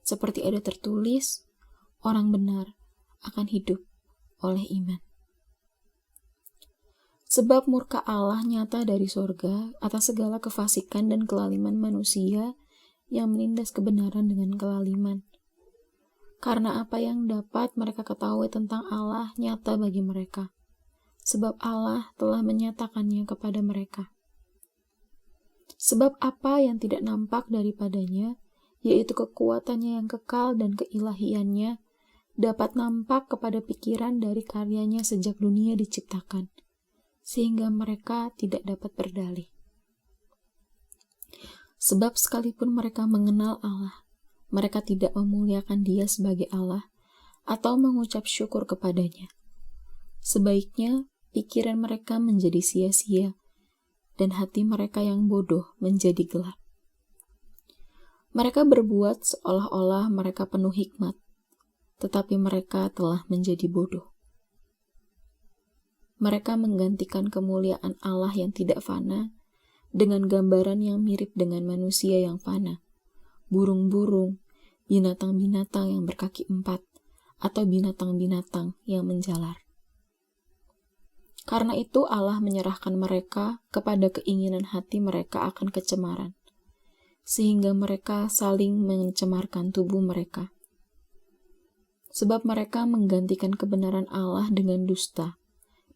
Seperti ada tertulis, orang benar akan hidup oleh iman. Sebab murka Allah nyata dari sorga atas segala kefasikan dan kelaliman manusia yang menindas kebenaran dengan kelaliman. Karena apa yang dapat mereka ketahui tentang Allah nyata bagi mereka, sebab Allah telah menyatakannya kepada mereka. Sebab apa yang tidak nampak daripadanya, yaitu kekuatannya yang kekal dan keilahiannya, dapat nampak kepada pikiran dari karyanya sejak dunia diciptakan, sehingga mereka tidak dapat berdalih. Sebab sekalipun mereka mengenal Allah, mereka tidak memuliakan Dia sebagai Allah atau mengucap syukur kepadanya. Sebaiknya pikiran mereka menjadi sia-sia dan hati mereka yang bodoh menjadi gelap. Mereka berbuat seolah-olah mereka penuh hikmat, tetapi mereka telah menjadi bodoh. Mereka menggantikan kemuliaan Allah yang tidak fana dengan gambaran yang mirip dengan manusia yang fana, burung-burung, binatang-binatang yang berkaki 4, atau binatang-binatang yang menjalar. Karena itu Allah menyerahkan mereka kepada keinginan hati mereka akan kecemaran, sehingga mereka saling mencemarkan tubuh mereka. Sebab mereka menggantikan kebenaran Allah dengan dusta,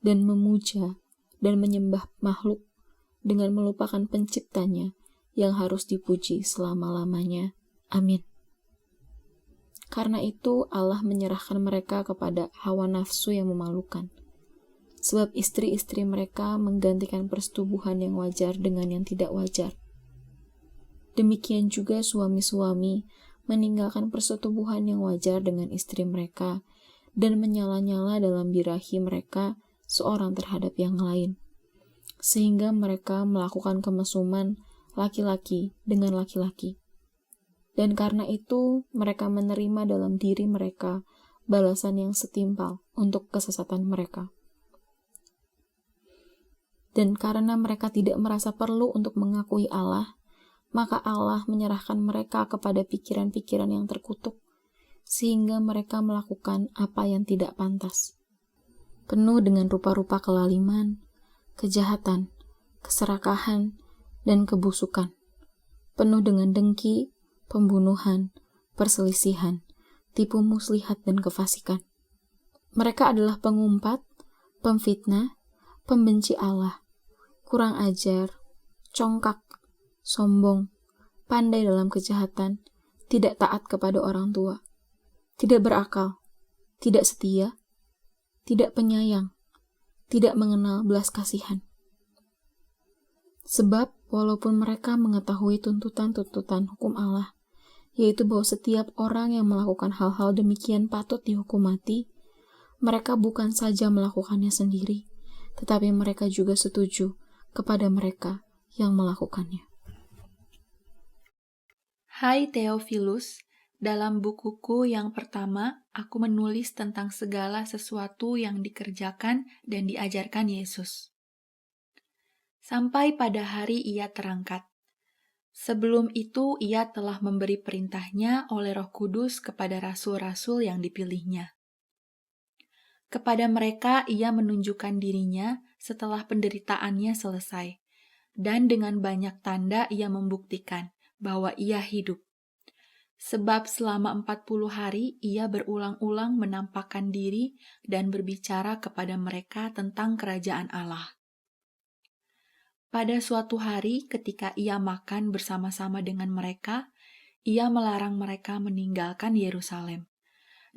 dan memuja dan menyembah makhluk dengan melupakan penciptanya yang harus dipuji selama-lamanya. Amin. Karena itu Allah menyerahkan mereka kepada hawa nafsu yang memalukan. Sebab istri-istri mereka menggantikan persetubuhan yang wajar dengan yang tidak wajar. Demikian juga suami-suami meninggalkan persetubuhan yang wajar dengan istri mereka dan menyala-nyala dalam birahi mereka seorang terhadap yang lain, sehingga mereka melakukan kemesuman laki-laki dengan laki-laki. Dan karena itu mereka menerima dalam diri mereka balasan yang setimpal untuk kesesatan mereka. Dan karena mereka tidak merasa perlu untuk mengakui Allah, maka Allah menyerahkan mereka kepada pikiran-pikiran yang terkutuk, sehingga mereka melakukan apa yang tidak pantas. Penuh dengan rupa-rupa kelaliman, kejahatan, keserakahan, dan kebusukan. Penuh dengan dengki, pembunuhan, perselisihan, tipu muslihat, dan kefasikan. Mereka adalah pengumpat, pemfitnah, pembenci Allah, kurang ajar, congkak, sombong, pandai dalam kejahatan, tidak taat kepada orang tua, tidak berakal, tidak setia, tidak penyayang, tidak mengenal belas kasihan. Sebab walaupun mereka mengetahui tuntutan-tuntutan hukum Allah, yaitu bahwa setiap orang yang melakukan hal-hal demikian patut dihukum mati, mereka bukan saja melakukannya sendiri, tetapi mereka juga setuju kepada mereka yang melakukannya. Hai Theophilus, dalam bukuku yang pertama, aku menulis tentang segala sesuatu yang dikerjakan dan diajarkan Yesus. Sampai pada hari ia terangkat. Sebelum itu ia telah memberi perintahnya oleh Roh Kudus kepada rasul-rasul yang dipilihnya. Kepada mereka ia menunjukkan dirinya setelah penderitaannya selesai, dan dengan banyak tanda ia membuktikan bahwa ia hidup. Sebab selama 40 hari ia berulang-ulang menampakkan diri dan berbicara kepada mereka tentang kerajaan Allah. Pada suatu hari ketika ia makan bersama-sama dengan mereka, ia melarang mereka meninggalkan Yerusalem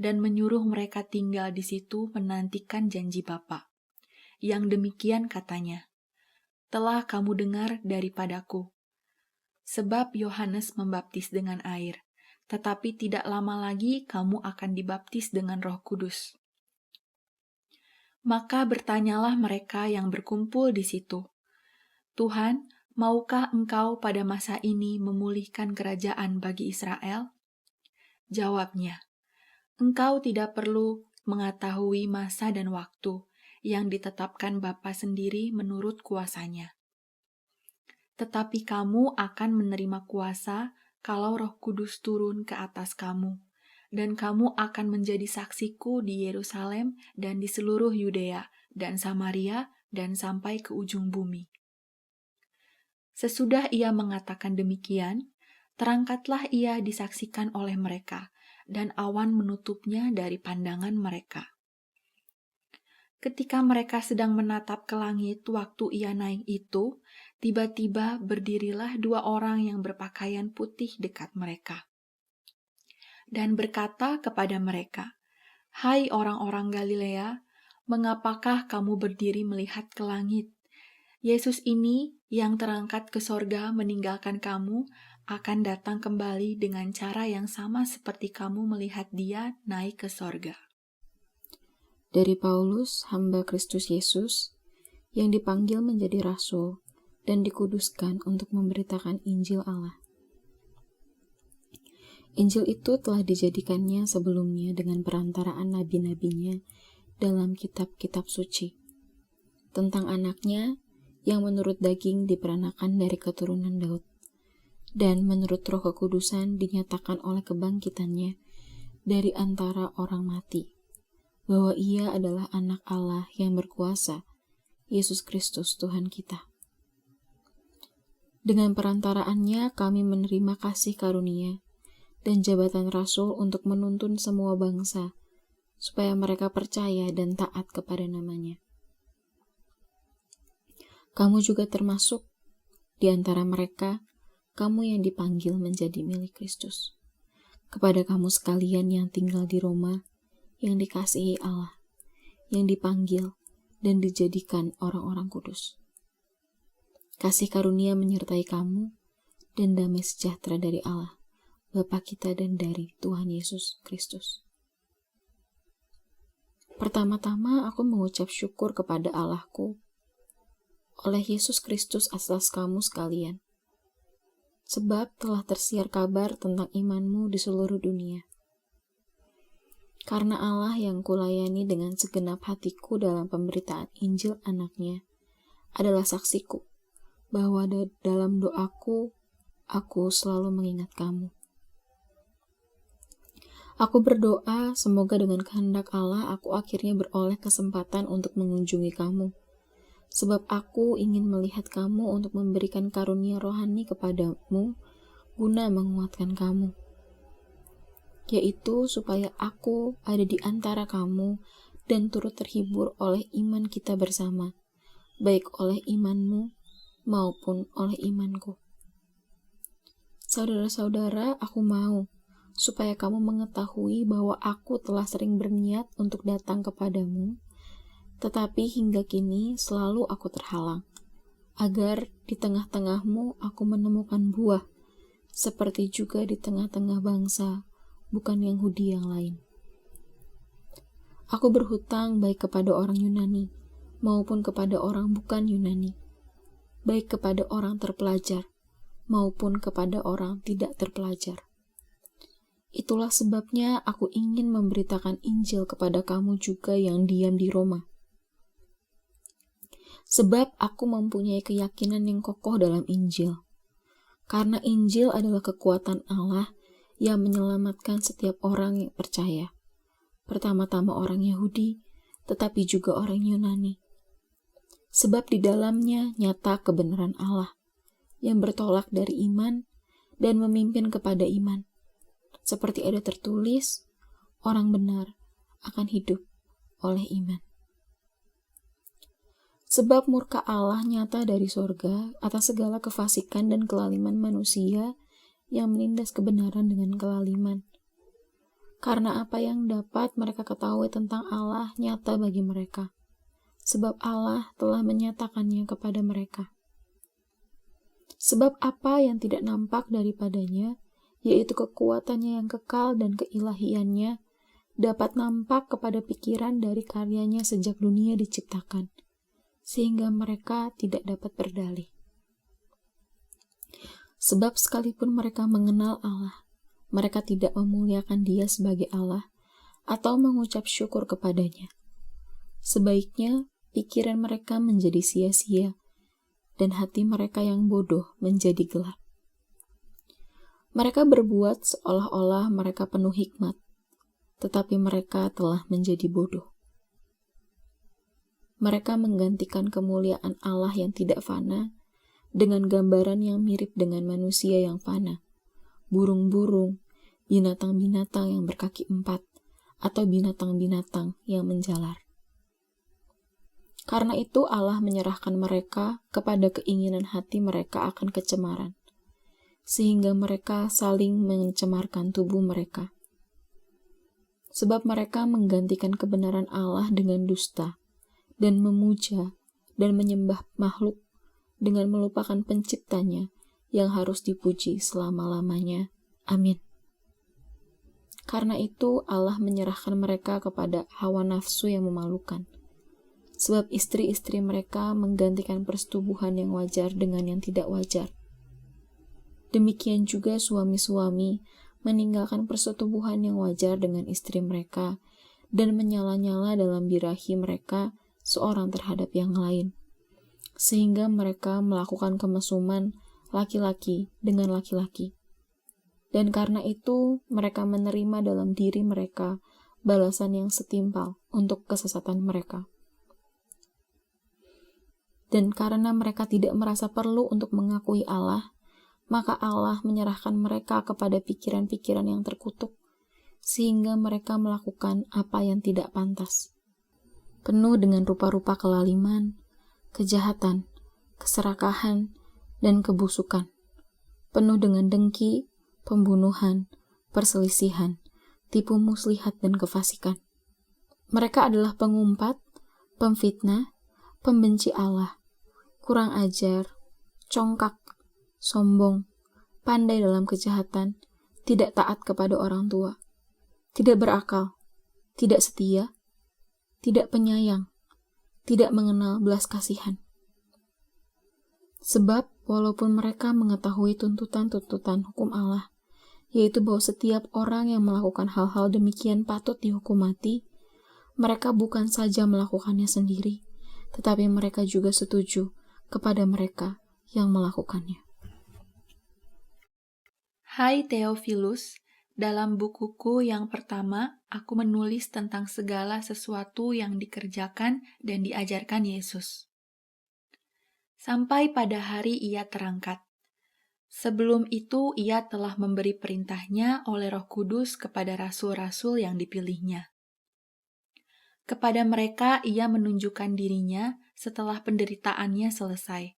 dan menyuruh mereka tinggal di situ menantikan janji Bapa. Yang demikian katanya, "Telah kamu dengar daripadaku. Sebab Yohanes membaptis dengan air, tetapi tidak lama lagi kamu akan dibaptis dengan Roh Kudus." Maka bertanyalah mereka yang berkumpul di situ, "Tuhan, maukah Engkau pada masa ini memulihkan kerajaan bagi Israel?" Jawabnya, "Engkau tidak perlu mengetahui masa dan waktu yang ditetapkan Bapa sendiri menurut kuasanya. Tetapi kamu akan menerima kuasa kalau Roh Kudus turun ke atas kamu, dan kamu akan menjadi saksiku di Yerusalem dan di seluruh Yudea dan Samaria dan sampai ke ujung bumi." Sesudah ia mengatakan demikian, terangkatlah ia disaksikan oleh mereka, dan awan menutupnya dari pandangan mereka. Ketika mereka sedang menatap ke langit waktu ia naik itu, tiba-tiba berdirilah 2 orang yang berpakaian putih dekat mereka, dan berkata kepada mereka, "Hai orang-orang Galilea, mengapakah kamu berdiri melihat ke langit? Yesus ini yang terangkat ke sorga meninggalkan kamu akan datang kembali dengan cara yang sama seperti kamu melihat dia naik ke sorga." Dari Paulus, hamba Kristus Yesus, yang dipanggil menjadi rasul dan dikuduskan untuk memberitakan Injil Allah. Injil itu telah dijadikannya sebelumnya dengan perantaraan nabi-nabinya dalam kitab-kitab suci, tentang anaknya yang menurut daging diperanakan dari keturunan Daud, dan menurut Roh Kekudusan dinyatakan oleh kebangkitannya dari antara orang mati, bahwa ia adalah anak Allah yang berkuasa, Yesus Kristus Tuhan kita. Dengan perantaraannya kami menerima kasih karunia dan jabatan rasul untuk menuntun semua bangsa, supaya mereka percaya dan taat kepada namanya. Kamu juga termasuk di antara mereka, kamu yang dipanggil menjadi milik Kristus. kepada kamu sekalian yang tinggal di Roma, yang dikasihi Allah, yang dipanggil dan dijadikan orang-orang kudus. Kasih karunia menyertai kamu dan damai sejahtera dari Allah, Bapa kita dan dari Tuhan Yesus Kristus. Pertama-tama aku mengucap syukur kepada Allahku oleh Yesus Kristus atas kamu sekalian, sebab telah tersiar kabar tentang imanmu di seluruh dunia. Karena Allah yang kulayani dengan segenap hatiku dalam pemberitaan Injil anaknya adalah saksiku, bahwa dalam doaku, aku selalu mengingat kamu. Aku berdoa semoga dengan kehendak Allah aku akhirnya beroleh kesempatan untuk mengunjungi kamu, sebab aku ingin melihat kamu untuk memberikan karunia rohani kepadamu guna menguatkan kamu, yaitu supaya aku ada di antara kamu dan turut terhibur oleh iman kita bersama, baik oleh imanmu maupun oleh imanku. Saudara-saudara, aku mau supaya kamu mengetahui bahwa aku telah sering berniat untuk datang kepadamu, tetapi hingga kini selalu aku terhalang, agar di tengah-tengahmu aku menemukan buah, seperti juga di tengah-tengah bangsa, bukan Yahudi yang lain. Aku berhutang baik kepada orang Yunani, maupun kepada orang bukan Yunani, baik kepada orang terpelajar, maupun kepada orang tidak terpelajar. Itulah sebabnya aku ingin memberitakan Injil kepada kamu juga yang diam di Roma. Sebab aku mempunyai keyakinan yang kokoh dalam Injil. Karena Injil adalah kekuatan Allah yang menyelamatkan setiap orang yang percaya. Pertama-tama orang Yahudi, tetapi juga orang Yunani. Sebab di dalamnya nyata kebenaran Allah, yang bertolak dari iman dan memimpin kepada iman. Seperti ada tertulis, orang benar akan hidup oleh iman. Sebab murka Allah nyata dari sorga atas segala kefasikan dan kelaliman manusia yang menindas kebenaran dengan kelaliman. Karena apa yang dapat mereka ketahui tentang Allah nyata bagi mereka, sebab Allah telah menyatakannya kepada mereka. Sebab apa yang tidak nampak daripadanya, yaitu kekuatannya yang kekal dan keilahiannya, dapat nampak kepada pikiran dari karyanya sejak dunia diciptakan, sehingga mereka tidak dapat berdalih. Sebab sekalipun mereka mengenal Allah, mereka tidak memuliakan Dia sebagai Allah atau mengucap syukur kepadanya. Sebaiknya pikiran mereka menjadi sia-sia dan hati mereka yang bodoh menjadi gelap. Mereka berbuat seolah-olah mereka penuh hikmat, tetapi mereka telah menjadi bodoh. Mereka menggantikan kemuliaan Allah yang tidak fana dengan gambaran yang mirip dengan manusia yang fana, burung-burung, binatang-binatang yang berkaki 4, atau binatang-binatang yang menjalar. Karena itu Allah menyerahkan mereka kepada keinginan hati mereka akan kecemaran, sehingga mereka saling mencemarkan tubuh mereka. Sebab mereka menggantikan kebenaran Allah dengan dusta, dan memuja dan menyembah makhluk dengan melupakan penciptanya yang harus dipuji selama-lamanya. Amin. Karena itu Allah menyerahkan mereka kepada hawa nafsu yang memalukan. Sebab istri-istri mereka menggantikan persetubuhan yang wajar dengan yang tidak wajar. Demikian juga suami-suami meninggalkan persetubuhan yang wajar dengan istri mereka dan menyala-nyala dalam birahi mereka seorang terhadap yang lain, sehingga mereka melakukan kemesuman laki-laki dengan laki-laki. Dan karena itu mereka menerima dalam diri mereka balasan yang setimpal untuk kesesatan mereka. Dan karena mereka tidak merasa perlu untuk mengakui Allah, maka Allah menyerahkan mereka kepada pikiran-pikiran yang terkutuk, sehingga mereka melakukan apa yang tidak pantas. Penuh dengan rupa-rupa kelaliman, kejahatan, keserakahan, dan kebusukan. Penuh dengan dengki, pembunuhan, perselisihan, tipu muslihat dan kefasikan. Mereka adalah pengumpat, pemfitnah, pembenci Allah, kurang ajar, congkak, sombong, pandai dalam kejahatan, tidak taat kepada orang tua, tidak berakal, tidak setia, tidak penyayang, tidak mengenal belas kasihan. Sebab walaupun mereka mengetahui tuntutan-tuntutan hukum Allah, yaitu bahwa setiap orang yang melakukan hal-hal demikian patut dihukum mati, mereka bukan saja melakukannya sendiri, tetapi mereka juga setuju kepada mereka yang melakukannya. Hai Theophilus, dalam bukuku yang pertama, aku menulis tentang segala sesuatu yang dikerjakan dan diajarkan Yesus. Sampai pada hari ia terangkat. Sebelum itu ia telah memberi perintahnya oleh Roh Kudus kepada rasul-rasul yang dipilihnya. Kepada mereka ia menunjukkan dirinya setelah penderitaannya selesai,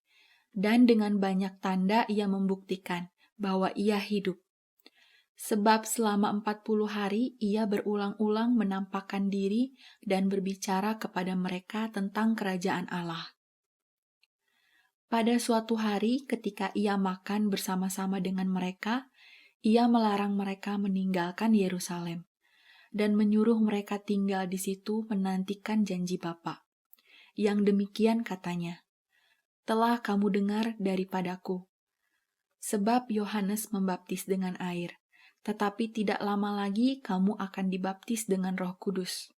dan dengan banyak tanda ia membuktikan bahwa ia hidup. Sebab selama 40 hari ia berulang-ulang menampakkan diri dan berbicara kepada mereka tentang kerajaan Allah. Pada suatu hari ketika ia makan bersama-sama dengan mereka, ia melarang mereka meninggalkan Yerusalem dan menyuruh mereka tinggal di situ menantikan janji Bapa. Yang demikian katanya, "Telah kamu dengar daripadaku. Sebab Yohanes membaptis dengan air, tetapi tidak lama lagi kamu akan dibaptis dengan Roh Kudus."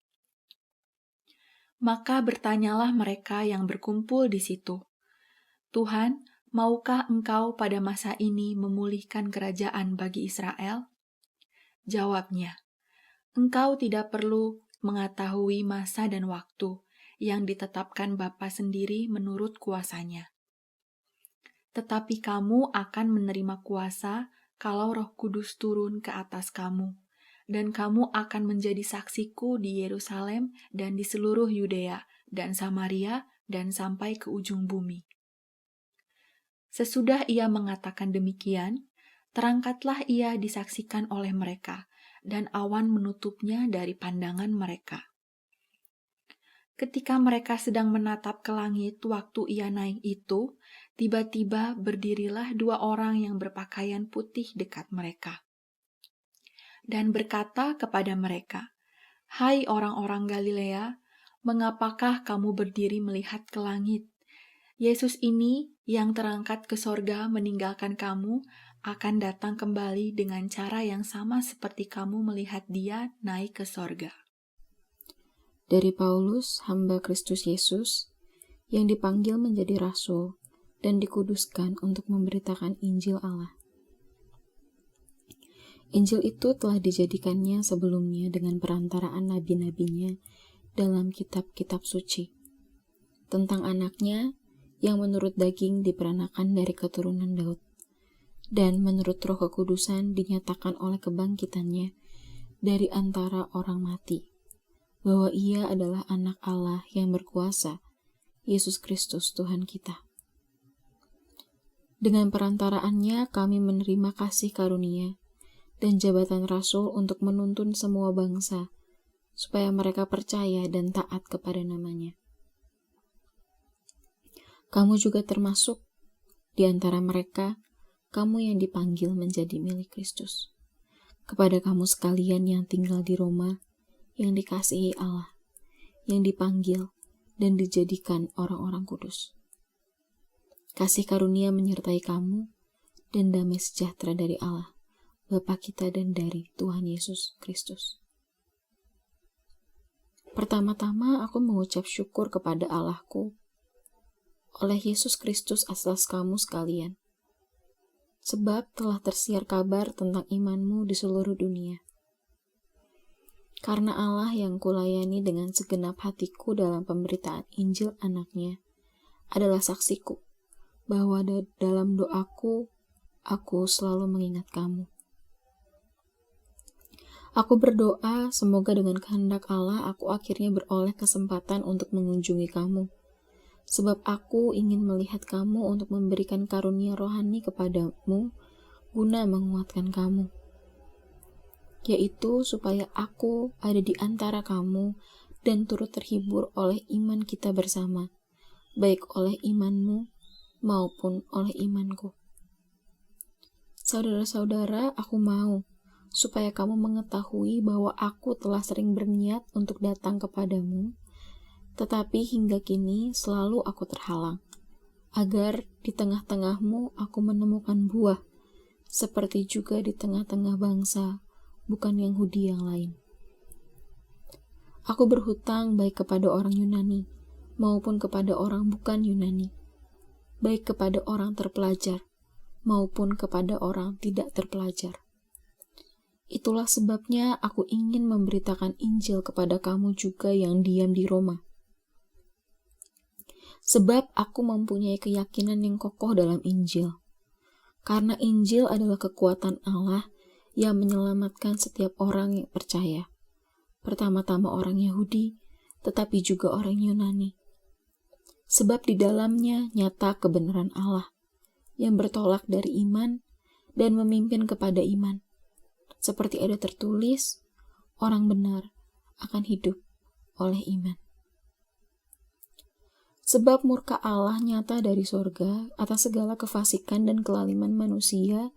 Maka bertanyalah mereka yang berkumpul di situ, "Tuhan, maukah Engkau pada masa ini memulihkan kerajaan bagi Israel?" Jawabnya, "Engkau tidak perlu mengetahui masa dan waktu yang ditetapkan Bapa sendiri menurut kuasanya. Tetapi kamu akan menerima kuasa kalau Roh Kudus turun ke atas kamu, dan kamu akan menjadi saksiku di Yerusalem dan di seluruh Yudea dan Samaria dan sampai ke ujung bumi." Sesudah ia mengatakan demikian, terangkatlah ia disaksikan oleh mereka, dan awan menutupnya dari pandangan mereka. Ketika mereka sedang menatap ke langit waktu ia naik itu, tiba-tiba berdirilah 2 orang yang berpakaian putih dekat mereka, dan berkata kepada mereka, "Hai orang-orang Galilea, mengapakah kamu berdiri melihat ke langit? Yesus ini yang terangkat ke sorga meninggalkan kamu akan datang kembali dengan cara yang sama seperti kamu melihat dia naik ke sorga." Dari Paulus, hamba Kristus Yesus, yang dipanggil menjadi rasul dan dikuduskan untuk memberitakan Injil Allah. Injil itu telah dijadikannya sebelumnya dengan perantaraan nabi-nabinya dalam kitab-kitab suci, tentang anaknya yang menurut daging diperanakan dari keturunan Daud, dan menurut Roh Kekudusan dinyatakan oleh kebangkitannya dari antara orang mati, bahwa ia adalah anak Allah yang berkuasa, Yesus Kristus Tuhan kita. Dengan perantaraannya kami menerima kasih karunia dan jabatan rasul untuk menuntun semua bangsa, supaya mereka percaya dan taat kepada namanya. Kamu juga termasuk di antara mereka, kamu yang dipanggil menjadi milik Kristus. Kepada kamu sekalian yang tinggal di Roma, yang dikasihi Allah, yang dipanggil dan dijadikan orang-orang kudus. Kasih karunia menyertai kamu, dan damai sejahtera dari Allah, Bapa kita dan dari Tuhan Yesus Kristus. Pertama-tama aku mengucap syukur kepada Allahku oleh Yesus Kristus atas kamu sekalian, sebab telah tersiar kabar tentang imanmu di seluruh dunia. Karena Allah yang kulayani dengan segenap hatiku dalam pemberitaan Injil anaknya adalah saksiku, bahwa dalam doaku, aku selalu mengingat kamu. Aku berdoa semoga dengan kehendak Allah aku akhirnya beroleh kesempatan untuk mengunjungi kamu, sebab aku ingin melihat kamu untuk memberikan karunia rohani kepadamu guna menguatkan kamu. yaitu supaya aku ada di antara kamu dan turut terhibur oleh iman kita bersama, baik oleh imanmu maupun oleh imanku. Saudara-saudara, aku mau supaya kamu mengetahui bahwa aku telah sering berniat untuk datang kepadamu, tetapi hingga kini selalu aku terhalang, agar di tengah-tengahmu aku menemukan buah, seperti juga di tengah-tengah bangsa, bukan Yahudi yang lain. Aku berhutang baik kepada orang Yunani, maupun kepada orang bukan Yunani, baik kepada orang terpelajar, maupun kepada orang tidak terpelajar. Itulah sebabnya aku ingin memberitakan Injil kepada kamu juga yang diam di Roma. Sebab aku mempunyai keyakinan yang kokoh dalam Injil. Karena Injil adalah kekuatan Allah yang menyelamatkan setiap orang yang percaya. Pertama-tama orang Yahudi, tetapi juga orang Yunani. Sebab di dalamnya nyata kebenaran Allah, yang bertolak dari iman dan memimpin kepada iman. Seperti ada tertulis, orang benar akan hidup oleh iman. Sebab murka Allah nyata dari sorga atas segala kefasikan dan kelaliman manusia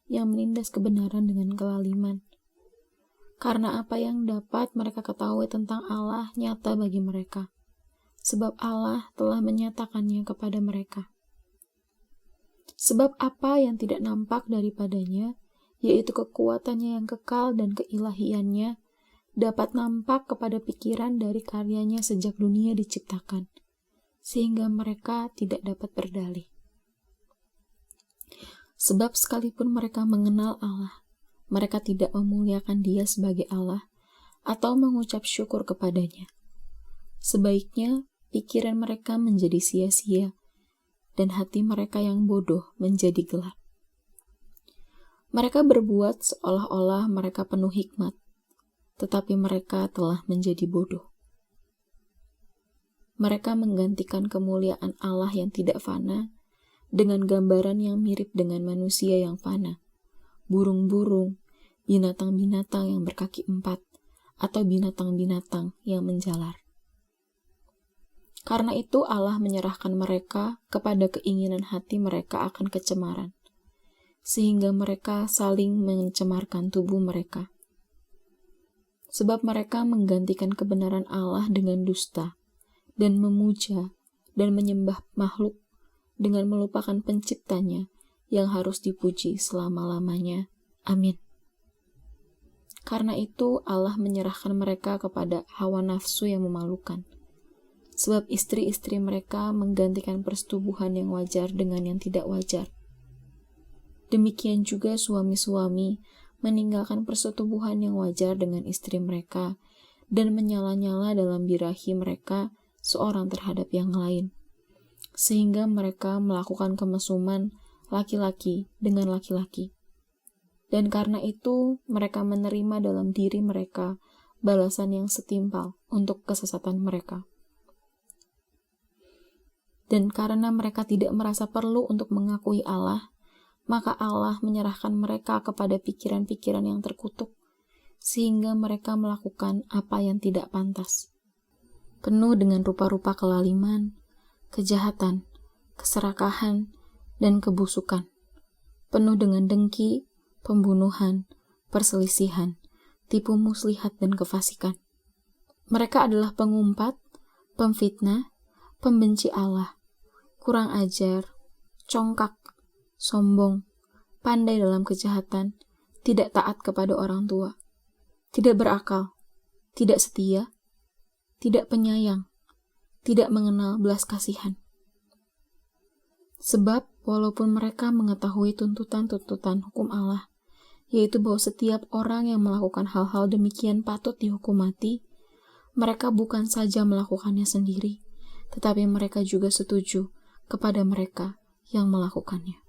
yang menindas kebenaran dengan kelaliman. Karena apa yang dapat mereka ketahui tentang Allah nyata bagi mereka, sebab Allah telah menyatakannya kepada mereka. Sebab apa yang tidak nampak daripadanya, yaitu kekuatannya yang kekal dan keilahiannya, dapat nampak kepada pikiran dari karyanya sejak dunia diciptakan, sehingga mereka tidak dapat berdalih. Sebab sekalipun mereka mengenal Allah, mereka tidak memuliakan Dia sebagai Allah atau mengucap syukur kepadanya. Sebaiknya pikiran mereka menjadi sia-sia, dan hati mereka yang bodoh menjadi gelap. Mereka berbuat seolah-olah mereka penuh hikmat, tetapi mereka telah menjadi bodoh. Mereka menggantikan kemuliaan Allah yang tidak fana dengan gambaran yang mirip dengan manusia yang fana, burung-burung, binatang-binatang yang berkaki 4, atau binatang-binatang yang menjalar. Karena itu Allah menyerahkan mereka kepada keinginan hati mereka akan kecemaran, sehingga mereka saling mencemarkan tubuh mereka. Sebab mereka menggantikan kebenaran Allah dengan dusta, dan memuja dan menyembah makhluk dengan melupakan penciptanya yang harus dipuji selama-lamanya. Amin. Karena itu Allah menyerahkan mereka kepada hawa nafsu yang memalukan. Sebab istri-istri mereka menggantikan persetubuhan yang wajar dengan yang tidak wajar. Demikian juga suami-suami meninggalkan persetubuhan yang wajar dengan istri mereka dan menyala-nyala dalam birahi mereka seorang terhadap yang lain, sehingga mereka melakukan kemesuman laki-laki dengan laki-laki. Dan karena itu mereka menerima dalam diri mereka balasan yang setimpal untuk kesesatan mereka. Dan karena mereka tidak merasa perlu untuk mengakui Allah, maka Allah menyerahkan mereka kepada pikiran-pikiran yang terkutuk, sehingga mereka melakukan apa yang tidak pantas. Penuh dengan rupa-rupa kelaliman, kejahatan, keserakahan, dan kebusukan. Penuh dengan dengki, pembunuhan, perselisihan, tipu muslihat, dan kefasikan. Mereka adalah pengumpat, pemfitnah, pembenci Allah, kurang ajar, congkak, sombong, pandai dalam kejahatan, tidak taat kepada orang tua, tidak berakal, tidak setia, tidak penyayang, tidak mengenal belas kasihan. Sebab walaupun mereka mengetahui tuntutan-tuntutan hukum Allah, yaitu bahwa setiap orang yang melakukan hal-hal demikian patut dihukum mati, mereka bukan saja melakukannya sendiri, tetapi mereka juga setuju kepada mereka yang melakukannya.